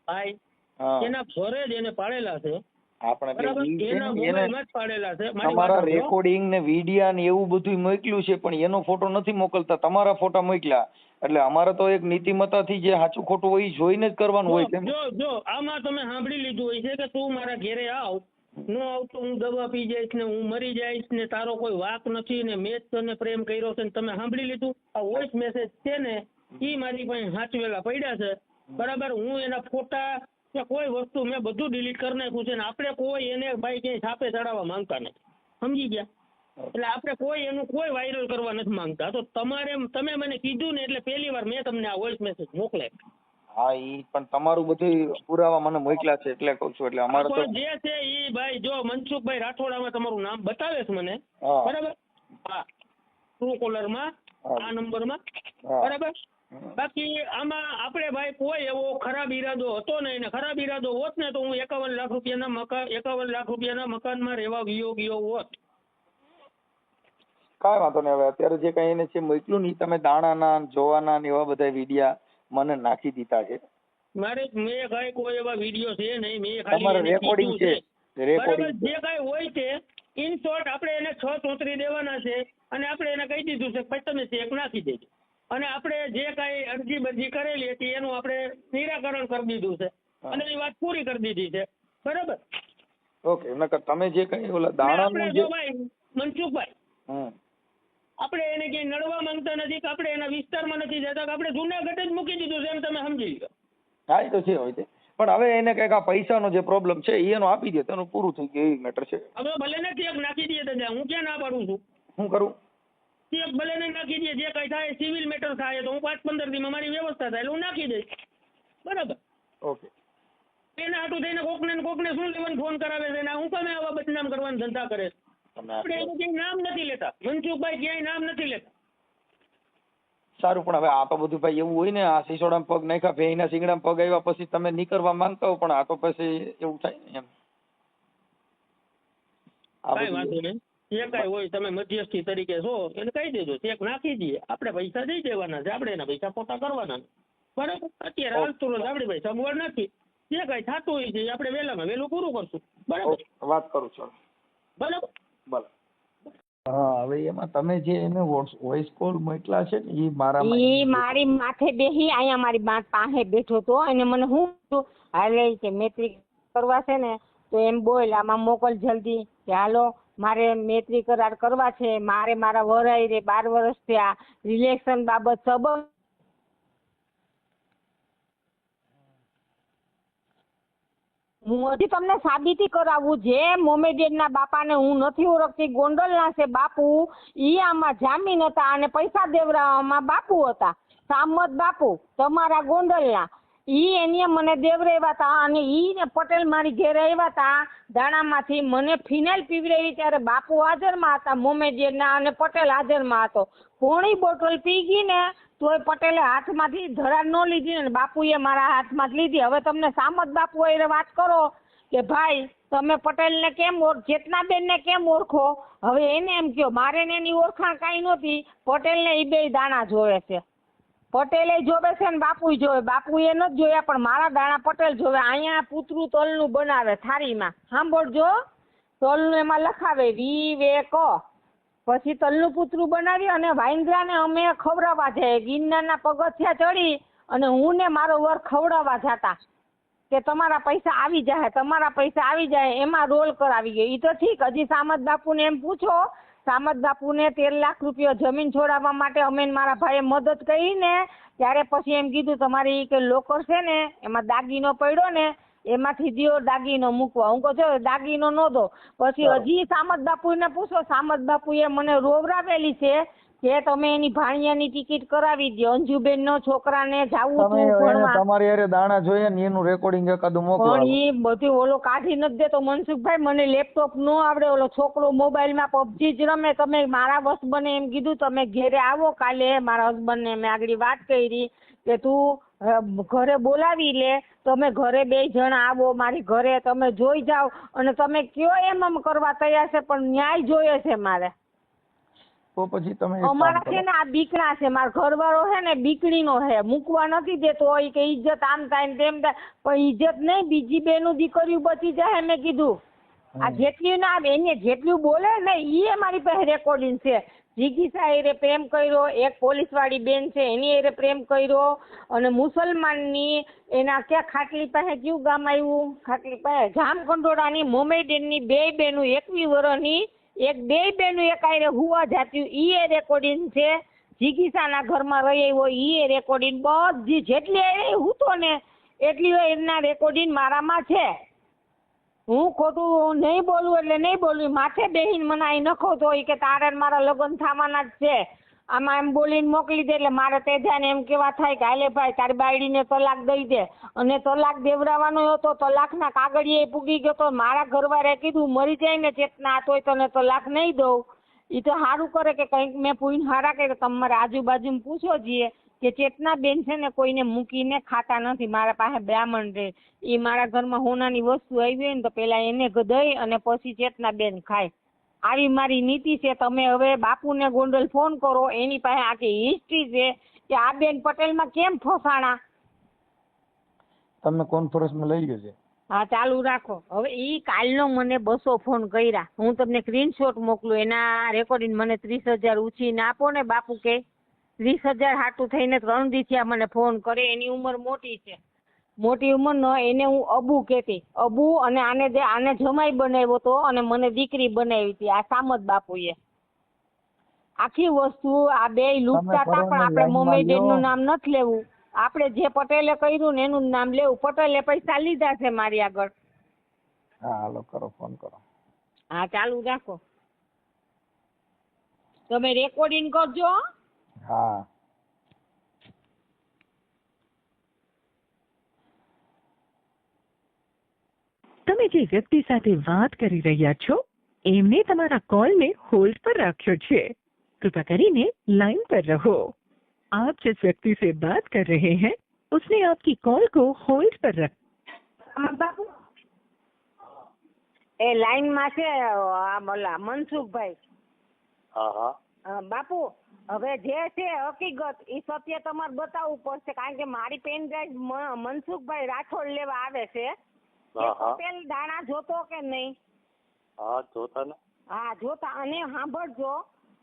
ભાઈ, હા, એના ઘરે જ એને પાડેલા છે, આપણે બરાબર, એટલે ઈ છે એના ને, મોબાઈલમાં જ પાડેલા છે. મારી વાત તમારા સાંભળો. રેકોર્ડિંગ ને વિડિયા ને એવું બધું મોકલ્યું છે, પણ એનો ફોટો નથી મોકલતા, તમારા ફોટા મોકલ્યા. એટલે અમારે તો એક નીતિમત્તાથી જે સાચું ખોટું હોય ઈ જોઈને જ કરવાનું હોય છે. જો આમાં તમે સાંભળી લીધું હોય છે કે તું મારા ઘેરે આવ, નો આવતો હું દવા પી જઈશ ને હું મરી જઈશ ને તારો કોઈ વાંક નથી ને મેં જ તને પ્રેમ કર્યો છે ને તમે સાંભળી લીધું. આ વોઇસ મેસેજ છે ને ઈ મારી પાસે સાચવેલા પડ્યા છે, બરાબર. હું એના ફોટા કે કોઈ વસ્તુ મેં બધું ડિલીટ કરી નાખ્યું છે ને આપણે કોઈ એને ભાઈ ક્યાંય છાપે ચડાવવા માંગતા નથી, સમજી ગયા? એટલે આપણે કોઈ એનું કોઈ વાયરલ કરવા નથી માંગતા. તો તમે મને કીધું ને એટલે પહેલી વાર મેં તમને આ વોઇસ મેસેજ મોકલાય. હા, ઈ પણ તમારું બધું પુરાવા મને મોકલ્યા છે એટલે કહું છું. એટલે અમારે તો જે છે ઈ ભાઈ જો મનસુખભાઈ રાઠોડામાં તમારું નામ બતાવે છે મને, હા. બરાબર. હા, ટ્રુ કોલરમાં આ નંબરમાં, હા. બરાબર. બાકી આમાં આપણે ભાઈ કોઈ એવો ખરાબ ઈરાદો હતો નહીં, ને ખરાબ ઈરાદો હોત ને તો હું 51 લાખ રૂપિયાના મકાનમાં રહેવા ગયો હોત. કાંઈ વાંધો નહીં. હવે અત્યારે જે કઈ એને છે મોકલ્યું ને ઈ તમે દાણાના જોવાના ને એવા બધા વિડિયા મને નાખી દીધા છે. મેં કાંઈ કોઈ એવા વિડીયો છે નહીં, મેં તમારે ખાલી એને રેકોર્ડિંગ કીધું છે, બરાબર. રેકોર્ડિંગ જે કાંઈ હોય છે ઇન શોર્ટ આપણે એને 6 દેવાના છે અને આપણે એને કહી દીધું છે કે તમે ચેક નાખી દેજો, અને આપણે જે કાંઈ અરજી બરજી કરેલી હતી એનું આપણે નિરાકરણ કરી દીધું છે અને એ વાત પૂરી કરી દીધી છે, બરાબર. ઓકે. નકર તમે જે કઈ ઓલા આપણે દાણાનું જો જે ભાઈ મનસુખભાઈ, આપણે એને ક્યાંય નડવા માંગતા નથી કે આપણે એના વિસ્તારમાં નથી જતા, કે આપણે જુનાગઢ જ મૂકી દીધું છે એમ તમે સમજી લો. હા, એ તો છે હોય છે. પણ હવે એને કઈક આ પૈસાનો જે પ્રોબ્લેમ છે એનો આપી દે તેનું પૂરું થઈ ગયું એ મેટર છે. હવે ભલે ને ચેક નાખી દઈએ તો હું ક્યાં ના પાડું છું. શું કરું? ચેક ભલે ને નાખી દઈએ, જે કઈ થાય સિવિલ મેટર થાય તો હું 5-15 દીમાં મારી વ્યવસ્થા થાય એટલે હું નાખી દઈશ, બરાબર. ઓકે. એના હાટું થઈને કોકને શું લેવાનું ફોન કરાવે છે ને હું તમે આવા બદનામ કરવાના ધંધા કરે છે? આપણે એનું ક્યાંય નામ નથી લેતા, મનસુખભાઈ ક્યાંય નામ નથી લેતા. સારું, પણ હવે આ તો બધું ભાઈ એવું હોય ને, આ સિસોડામાં પગ નાખ્યા, ભેંના શિંગડામાં પગ આવ્યા પછી તમે નીકળવા માંગતા હો, પણ આ તો પછી એવું થાય ને એમ. આ કાંઈ બધું વાંધો નહીં, જે કાંઈ હોય તમે મધ્યસ્થી તરીકે છો એને કહી દેજો, ચેક નાખી દઈએ, આપણે પૈસા દઈ દેવાના છે, આપણે એના પૈસા પોતા કરવાના. બરાબર, અત્યારે હાલતું રોજ આપણી ભાઈ સગવડ નથી, જે કાંઈ થતું હોય છે આપણે વહેલામાં વહેલું પૂરું કરશું. બરાબર, વાત કરું છું. બરાબર. ભલે. હા, હવે એમાં તમે જે એને વોઇસ કોલ મોકલા છે ને, એ મારી માથે બેહી અહીંયા મારી પાસે બેઠો તો, અને મને હું હાલે કે મૈત્રી કરવા છે ને, તો એમ બોલ આમાં મોકલ જલ્દી કે હાલો મારે મૈત્રી કરાર કરવા છે, મારે મારા વરાઈ રે 12 વર્ષ થયા, રિલેશન બાબત સંબંધ. હું હજી તમને સાબિતી કરાવું, જે મોમેડિયનના બાપાને હું નથી ઓળખતી, ગોંડલના છે બાપુ, ઈ આમાં જામીન હતા અને પૈસા દેવરાવામાં બાપુ હતા, સામત બાપુ તમારા ગોંડલના. ઈ એને મને દેવરાવ્યા હતા, અને ઈ ને પટેલ મારી ઘેરે આવ્યા હતા દાણામાંથી, મને ફિનાઇલ પીવડાવી ત્યારે બાપુ હાજરમાં હતા મોમેડિયનના, અને પટેલ હાજરમાં હતો. પોણી બોટલ પી ગઈ ને તોય પટેલે હાથમાંથી ધરાર ન લીધી ને બાપુએ મારા હાથમાં લીધી. હવે તમને સામત બાપુ એ વાત કરો કે ભાઈ તમે પટેલને કેમ ચેતનાબેનને કેમ ઓળખો? હવે એને એમ કહો, મારે ને એની ઓળખાણ કાંઈ નહોતી, પટેલને એ બે દાણા જોવે છે, પટેલે જોવે છે ને બાપુ જોવે, બાપુએ નથી જોયા પણ મારા દાણા પટેલ જોવે. અહીંયા પૂતરું તલનું બનાવે થાળીમાં, સાંભળજો, તલનું એમાં લખાવે વિવેક, પછી તલનું પૂતરું બનાવી અને વાંદરાને અમે ખવડાવવા જાય, ગિરનારના પગથિયા ચડી અને હું ને મારો વર ખવડાવવા જતા કે તમારા પૈસા આવી જાય, તમારા પૈસા આવી જાય, એમાં રોલ કરાવી ગયો. એ તો ઠીક, હજી સામત બાપુને એમ પૂછો, સામત બાપુને 13 લાખ રૂપિયા જમીન છોડાવવા માટે અમે મારા ભાઈએ મદદ કરી ને, ત્યારે પછી એમ કીધું તમારી કે લોકર છે ને એમાં દાગીનો પડ્યો ને એમાંથી દિયો દાગીનો મૂકવા. હું કહું છું દાગીનો ન દો. પછી હજી સામત બાપુને પૂછો, સામત બાપુએ મને રોવરાવેલી છે કે તમે એની ભાણિયાની ટિકિટ કરાવી દો, અંજુબેન નો છોકરાને જાવું હતું ભણવા. તમારી હારે દાણા જોઈએ ને એનું રેકોર્ડિંગ એકાદું મોકલો. પણ ઈ બધું ઓલો કાઢી નથી દેતો મનસુખભાઈ, મને લેપટોપ નો આવડે, ઓલો છોકરો મોબાઈલમાં PUBG જ રમે. તમે મારા હસબન્ડે એમ કીધું તમે ઘેરે આવો કાલે, મારા હસબન્ડને મેં આગળ વાત કરી કે તું ઘરે બોલાવી લે, તમે ઘરે 2 જણા આવો મારી ઘરે, તમે જોઈ જાઓ અને તમે કયો એમ કરવા તૈયાર છે, પણ ન્યાય જોઈએ છે મારે. તો પછી તમે અમારા છે ને આ બીકણા છે, મારો ઘરવાળો છે ને બીકણીનો છે, મૂકવા નથી દેતો હોય કે ઇજ્જત આમ થાય ને તેમ થાય, પણ ઇજ્જત નહીં, બીજી બેનું દીકરીઓ બચી જાય. મેં કીધું આ જેટલી ના એને જેટલું બોલે ને એ મારી પાસે રેકોર્ડિંગ છે. જીગીસા એરે પ્રેમ કર્યો, એક પોલીસ વાળી બેન છે એની એરે પ્રેમ કર્યો, અને મુસલમાનની એના ક્યાં ખાટલી પાસે કયું ગામ આવ્યું, ખાટલી પાસે જામકંડોળાની મોમેડિયનની 2 બેનું 21 વર્ષની, એક 2 બેનું એક આયરે હુવા જાત્યું, ઈ રેકોર્ડિંગ છે. જીગીસાના ઘરમાં રહી આવ્યો ઈ રેકોર્ડિંગ, બધી જેટલી આયરે હૂતો ને એટલી એના રેકોર્ડિંગ મારામાં છે. હું ખોટું નહીં બોલું એટલે નહીં બોલું, માથે બેહીને મને અહીં નખો તો કે તારે મારા લગ્ન થવાના જ છે, આમાં એમ બોલીને મોકલી દે. એટલે મારે તેજાને એમ કેવા થાય કે હાલે ભાઈ તારી બાયડીને તલાક દઈ દે, અને તલાક દેવડાવવાનો હતો, તલાકના કાગળિયે પૂગી ગયો તો મારા ઘરવાળાએ કીધું મરી જાય ને ચેતના તોય તને તલાક નહીં દઉં. એ તો સારું કરે કે કંઈક મેં પૂછીને હારા કરે. તમારે આજુબાજુમાં પૂછો જઈએ કે ચેતના બેન છે ને કોઈને મૂકીને ખાતા નથી, મારા પાસે બ્રાહ્મણ રહે, એ મારા ઘરમાં હોનાની વસ્તુ આવી હોય ને તો પેલા એને દઈ અને પછી ચેતના બેન ખાય. આવી મારી નીતિ છે. તમે હવે બાપુને ગોંડલ ફોન કરો, એની પાસે આખી હિસ્ટ્રી છે કે આ બેન પટેલમાં કેમ ફસાણા. તમે કોન્ફરન્સમાં લઈ ગયો છે? હા ચાલુ રાખો. હવે ઈ કાલનો મને 200 ફોન કર્યા, હું તમને સ્ક્રીનશોટ મોકલું, એના રેકોર્ડિંગ મને 30,000 ઉછીને આપો ને બાપુ કે 30,000 હાટું થઈને 3 દી થયા મને ફોન કરે. એની ઉંમર મોટી છે, મોટી ઉંમરનો, એને હું અબુ કહેતી, અબુ, અને આને જમાઈ બનાવ્યો તો અને મને દીકરી બનાવી હતી આ સામત બાપુએ. આખી વસ્તુ આ 2 લૂંટતા હતા, પણ આપણે મોમેડિયનનું નામ નથી લેવું, આપણે જે પટેલે કર્યું ને એનું નામ લેવું. પટેલે પૈસા લીધા છે મારી આગળ. હા હાલો કરો, ફોન કરો. હા ચાલુ રાખો, તમે રેકોર્ડિંગ કરજો. હા તમે જે વ્યક્તિ સાથે વાત કરી રહ્યા છો એમને તમારા કોલને હોલ્ડ પર રાખ્યો છે. कृपया કરીને लाइन पर रहो. आप जिस व्यक्ति से बात कर रहे हैं उसने आपकी कॉल को होल्ड पर रखा. બાપુ એ લાઈન માં છે આ બોલા મનસુખભાઈ. હા હા બાપુ હવે જે છે હકીકત એ સત્ય તમારે બતાવવું પડશે કારણ કે મારી પેન ડ્રાઈવ મનસુખભાઈ રાઠોડ લેવા આવે છે. પટેલ દાણા જોતો કે નહીં? હા જોતા ને. હા જોતા. અને સાંભળજો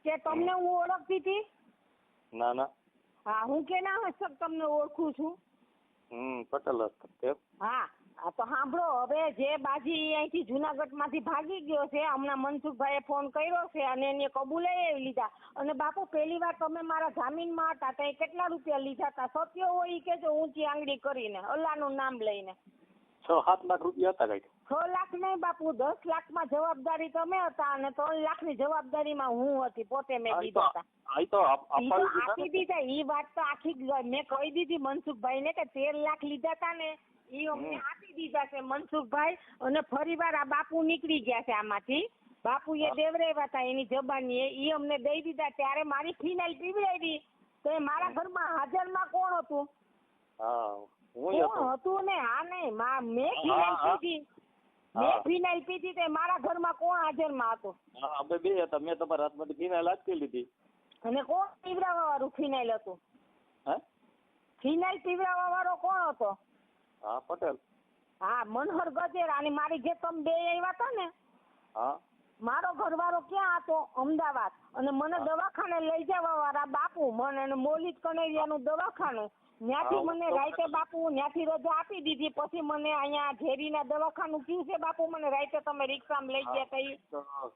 કે તમને હું ઓળખતી હતી? ના ના. હા હું કેના હસ્તક તમને ઓળખું છું? પટેલ હસ્તક. હા તો સાંભળો હવે જે બાજી અહીંથી જુનાગઢ માંથી ભાગી ગયો છે હમણાં મનસુખભાઈએ ફોન કર્યો છે અને એને કબૂલાઈ લીધા. અને બાપુ પહેલી વાર તમે મારા જામીનમાં હતા તો કેટલા રૂપિયા લીધા હતા? સત્ય હોય કે જો ઊંચી આંગળી કરીને અલ્લાહનું નામ લઈને 6-7 લાખ રૂપિયા હતા કઈ. 6 લાખ નહીં બાપુ, 10 લાખમાં જવાબદારી તમે હતા અને 3 લાખની જવાબદારીમાં હું હતી. પોતે મેં દીધા હતા. આપી દીધા. એ વાત તો આખી મેં કહી દીધી મનસુખભાઈ ને કે 13 લાખ લીધા હતા ને એ અમને આપી દીધા છે મનસુખભાઈ. અને ફરી વાર આ બાપુ નીકળી ગયા છે આમાંથી. બાપુ એ દેવરાવ્યા હતા એની જબાની એ અમને દઈ દીધા. ત્યારે મારી ફિનાઇલ પીવડાવી તો એ મારા ઘરમાં હાજરમાં કોણ હતું? કોણ હતું ને? હા નહીં મેં ફિનાઇલ પીધી. મેં ફિનાઇલ પીધી તે મારા ઘરમાં કોણ હાજરમાં હતું? અમે બે હતા. મેં તમારા હાથમાંથી ફિનાઇલ આપી લીધી. અને કોણ પીવડાવવા વાળું ફિનાઇલ હતું? ફિનાઇલ પીવડાવવા વાળો કોણ હતો? હા પટેલ. હા મનોહર ગજેરા. અને મારી જે તમે બે આવ્યા હતા ને મારો ઘરવાળો ક્યાં હતો? અમદાવાદ. અને મને દવાખાને લઈ જવા વાળા બાપુ મને મોલિત કનેરિયાનું દવાખાનું ત્યાંથી મને રાઈતે બાપુ ત્યાંથી રજા આપી દીધી. પછી મને અહીંયા ઝેરીના દવાખાનું કયું છે બાપુ મને રાઈતે તમે રિક્ષામાં લઈ ગયા હતા?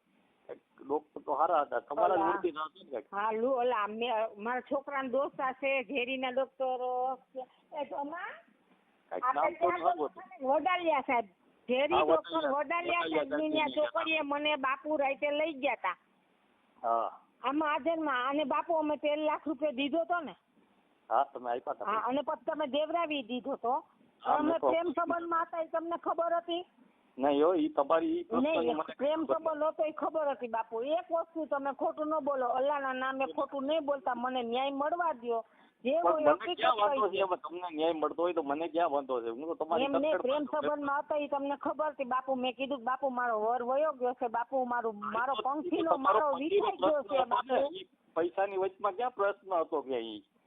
ડોક્ટર તો સારા હતા. તમારા હા ઓલા મારા છોકરાના દોસ્ત છે ઝેરીના ડોક્ટરો વડાલિયા સાહેબ. ઝેરી ડોક્ટર વડાલિયા સાહેબ છોકરીએ મને બાપુ રાઈતે લઈ ગયા હતા આમાં હાજરમાં. અને બાપુ અમે 13 લાખ રૂપિયા દીધો તો ને? હા તમે આપ્યા હતા. હા અને પછી તમે દેવરાવી દીધો તો. અમે પ્રેમ સંબંધમાં હતા એ તમને ખબર હતી? નહીં હો, ઈ તમારી પ્રેમ સંબંધ હતો એ ખબર હતી બાપુ. એક વસ્તુ તમે ખોટું ન બોલો, અલ્લાહના નામે ખોટું નહીં બોલતા. મને ન્યાય મળવા દો. જે હોય તમને ન્યાય મળતો હોય તો મને ક્યાં વાંધો છે? હું તો તમારી એમને પ્રેમ સંબંધમાં હતા એ તમને ખબર હતી બાપુ. મેં કીધું બાપુ મારો વર વયો ગયો છે બાપુ, મારો પંખીનો મારો વિખાઈ ગયો છે બાપુ. પૈસાની વચમાં ક્યાં પ્રશ્ન હતો કે?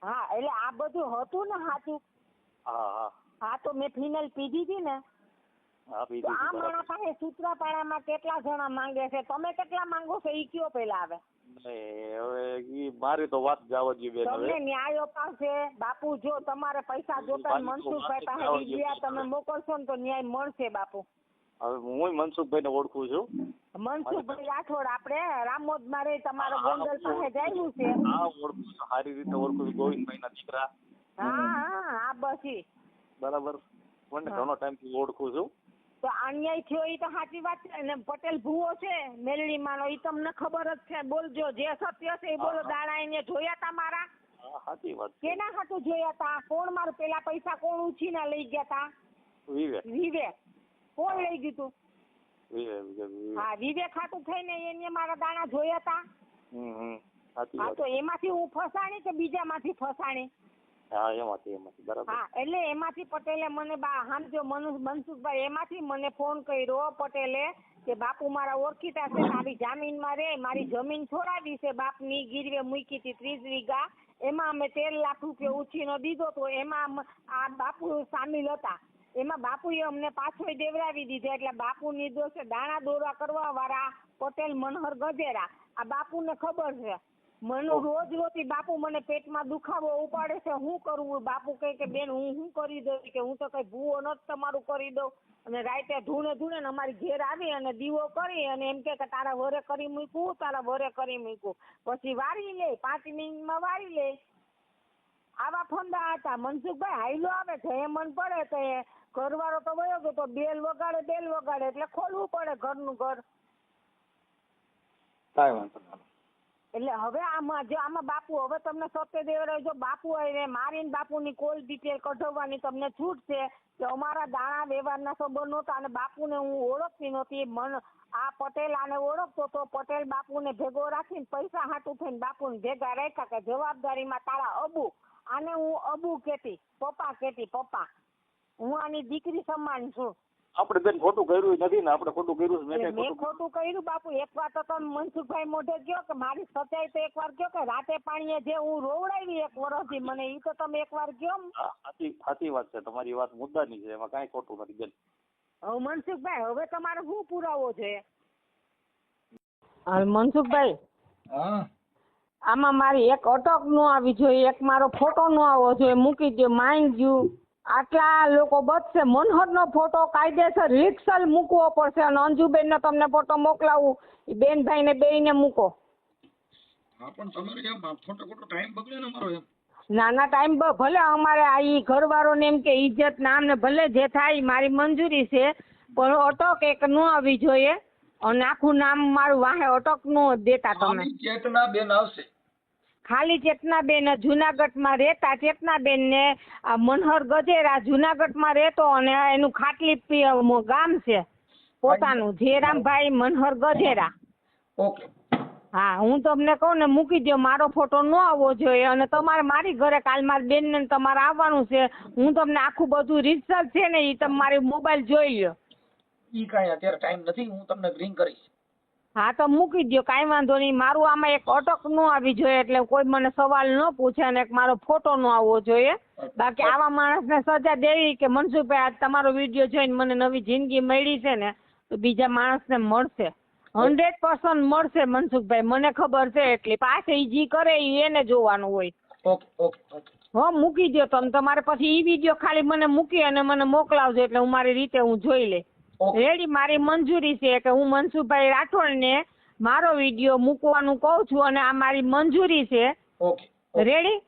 હા એટલે આ બધું હતું ને સાચું. હા તો મેં ફિનાઇલ પીધી હતી ને. આ મારા પાસે સૂત્રાપાડામાં કેટલા જણા માંગે છે? તમે કેટલા માંગો છો એ કયો પેલા આવે? હવે મારી તો વાત જવા જોઈએ. તમને ન્યાય અપાવશે બાપુ. જો તમારે પૈસા જોતા મનસુખભાઈ પાસે વિદ્યા તમે મોકલશો ને તો ન્યાય મળશે બાપુ. હવે હું મનસુખભાઈ ને ઓળખું છું. મનસુખભાઈ રાઠોડ આપણે રામોદમાં રહી તમારો ગોંડલ પાસે જાયું છે. હા ઓળખું છું, સારી રીતે ઓળખું છું. ગોવિંદભાઈ ના દીકરા. હા બસ બરાબર. મને ઘણો ટાઈમ થી ઓળખું છું. તો અન્યાય થયો એ તો સાચી વાત છે. અને પટેલ ભૂવો છે મેલડીમાંનો એ તમને ખબર જ છે. બોલજો જે સત્ય છે એ બોલો. દાણા એને જોયા તા મારા? સાચી વાત. કેના હાથું જોયા તા? કોણ મારું પેલા પૈસા કોણ ઉછીના લઈ ગયા તા? વિવેક. કોણ લઈ ગયું તું? હા વિવેક ખાતું થઈને એને મારા દાણા જોયા તા. હા તો એમાંથી હું ફસાણી કે બીજામાંથી ફસાણી? એમાંથી બરાબર. હા એટલે એમાંથી પટેલે મને સમજો મનસુખભાઈ એમાંથી મને ફોન કર્યો પટેલે કે બાપુ મારા ઓળખીતા છે આવી જામીનમાં રે મારી જમીન છોડાવી છે બાપની ગીરવે મૂકી હતી 30 વીઘા. એમાં અમે 13 લાખ રૂપિયા ઉછીનો દીધો તો એમાં આ બાપુ સામેલ હતા. એમાં બાપુએ અમને પાછો દેવરાવી દીધો. એટલે બાપુ નિર્દોષ દાણા દોરા કરવા વાળા પટેલ મનોહર ગજેરા. આ બાપુને ખબર છે. મને રોજ રોજ બાપુ મને પેટમાં દુખાવો ઉપાડે છે. શું કરવું? બાપુ કહે કે બેન હું શું કરી દઉં કે હું તો કઈ ભૂવો નથી તમારું કરી દઉં. અને રાતે ધૂણે ને અમારી ઘેર આવી અને દીવો કરી અને એમ કે તારા વરે કરી મૂકવું, તારા વરે કરી મૂકવું. પછી વારી લે 5 મિનિટમાં વારી લે. આવા ફંદા હતા. મનસુખભાઈ હાઈલો આવે છે એ મન પડે તો ઘરવાળો તો વયો ગયો તો બેલ વગાડે એટલે ખોલવું પડે ઘરનું ઘર. કાંઈ વાંધો નહીં. એટલે હવે આમાં બાપુ હવે તમને સત્ય દેવરાય જો બાપુ આવીને મારીને બાપુની કોલ ડિટેલ કઢાવવાની તમને છૂટ છે કે અમારા દાણા વ્યવહારના સંબંધ નહોતા અને બાપુને હું ઓળખતી નહોતી. આ પટેલ આને ઓળખતો તો પટેલ બાપુને ભેગો રાખીને પૈસા હાટું થઈને બાપુને ભેગા રાખ્યા કે જવાબદારીમાં તારા અબુ, આને હું અબુ કહેતી, પપ્પા કહેતી, પપ્પા હું આની દીકરી સમાન છું. આપણે બેન ખોટું કર્યું નથી ને, આપણે ખોટું કર્યું છે. મેં ખોટું કર્યું બાપુ. એક વાર તો તમે મનસુખભાઈ મોઢે કહો કે મારી સચ્ચાઈ તો એક વાર કહો કે રાતે પાણીએ જે હું રોવડાવી 1 વર્ષથી મને એ તો તમે એક વાર કહો. સાચી વાત છે, તમારી વાત મુદ્દાની છે, એમાં કાંઈ ખોટું નથી બેન. હવે મનસુખભાઈ હવે તમારે શું પુરાવો છે? મનસુખભાઈ આમાં મારી એક અટક નો આવી જોઈએ, એક મારો ફોટો નો આવવો જોઈએ. મૂકી દો માંગ ગયું. આટલા લોકો બચશે. મનહરનો ફોટો કાયદેસર રિક્સલ મૂકવો પડશે અને અંજુબેનનો તમને ફોટો મોકલાવું એ બેનભાઈને બેયને મૂકો. નાના ટાઈમ ભલે અમારે આ ઈ ઘરવાળોને એમ કે ઇજ્જત નામ ને ભલે જે થાય મારી મંજૂરી છે, પણ અટક એક ન આવી જોઈએ અને આખું નામ મારું વાહે અટક નો દેતા તમે. ચેતનાબેન આવશે. ખાલી ચેતનાબેન જુનાગઢમાં રહેતા. ચેતનાબેન ને મનહર ગજેરા જુનાગઢમાં રહેતો અને એનું ખાટલી ગામ છે પોતાનું, જેરામભાઈ મનહર ગજેરા. ઓકે હા હું તમને કહું ને મૂકી દો. મારો ફોટો ન આવવો જોઈએ અને તમારે મારી ઘરે કાલ મારી બેન ને તમારે આવવાનું છે. હું તમને આખું બધું રિઝલ્ટ છે ને એ તમે મારી મોબાઈલ જોઈ લો. ઈ કાંઈ અત્યારે ટાઈમ નથી, હું તમને રિંગ કરીશ. હા તો મૂકી દો, કાંઈ વાંધો નહીં. મારું આમાં એક અટક ન આવી જોઈએ એટલે કોઈ મને સવાલ ન પૂછે અને એક મારો ફોટો ન આવવો જોઈએ. બાકી આવા માણસને સજા દેવી કે મનસુખભાઈ આજ તમારો વિડીયો જોઈને મને નવી જિંદગી મળી છે ને તો બીજા માણસને મળશે, 100% મળશે મનસુખભાઈ, મને ખબર છે. એટલે પાસે ઈ જી કરે એને જોવાનું હોય. ઓકે ઓકે ઓકે હો મૂકી દો તમે. તમારે પછી ઈ વિડીયો ખાલી મને મૂકી અને મને મોકલાવજો એટલે હું મારી રીતે હું જોઈ લે. રેડી, મારી મંજૂરી છે કે હું મનસુખભાઈ રાઠોડને મારો વિડીયો મૂકવાનું કહું છું અને આ મારી મંજૂરી છે. Okay ready.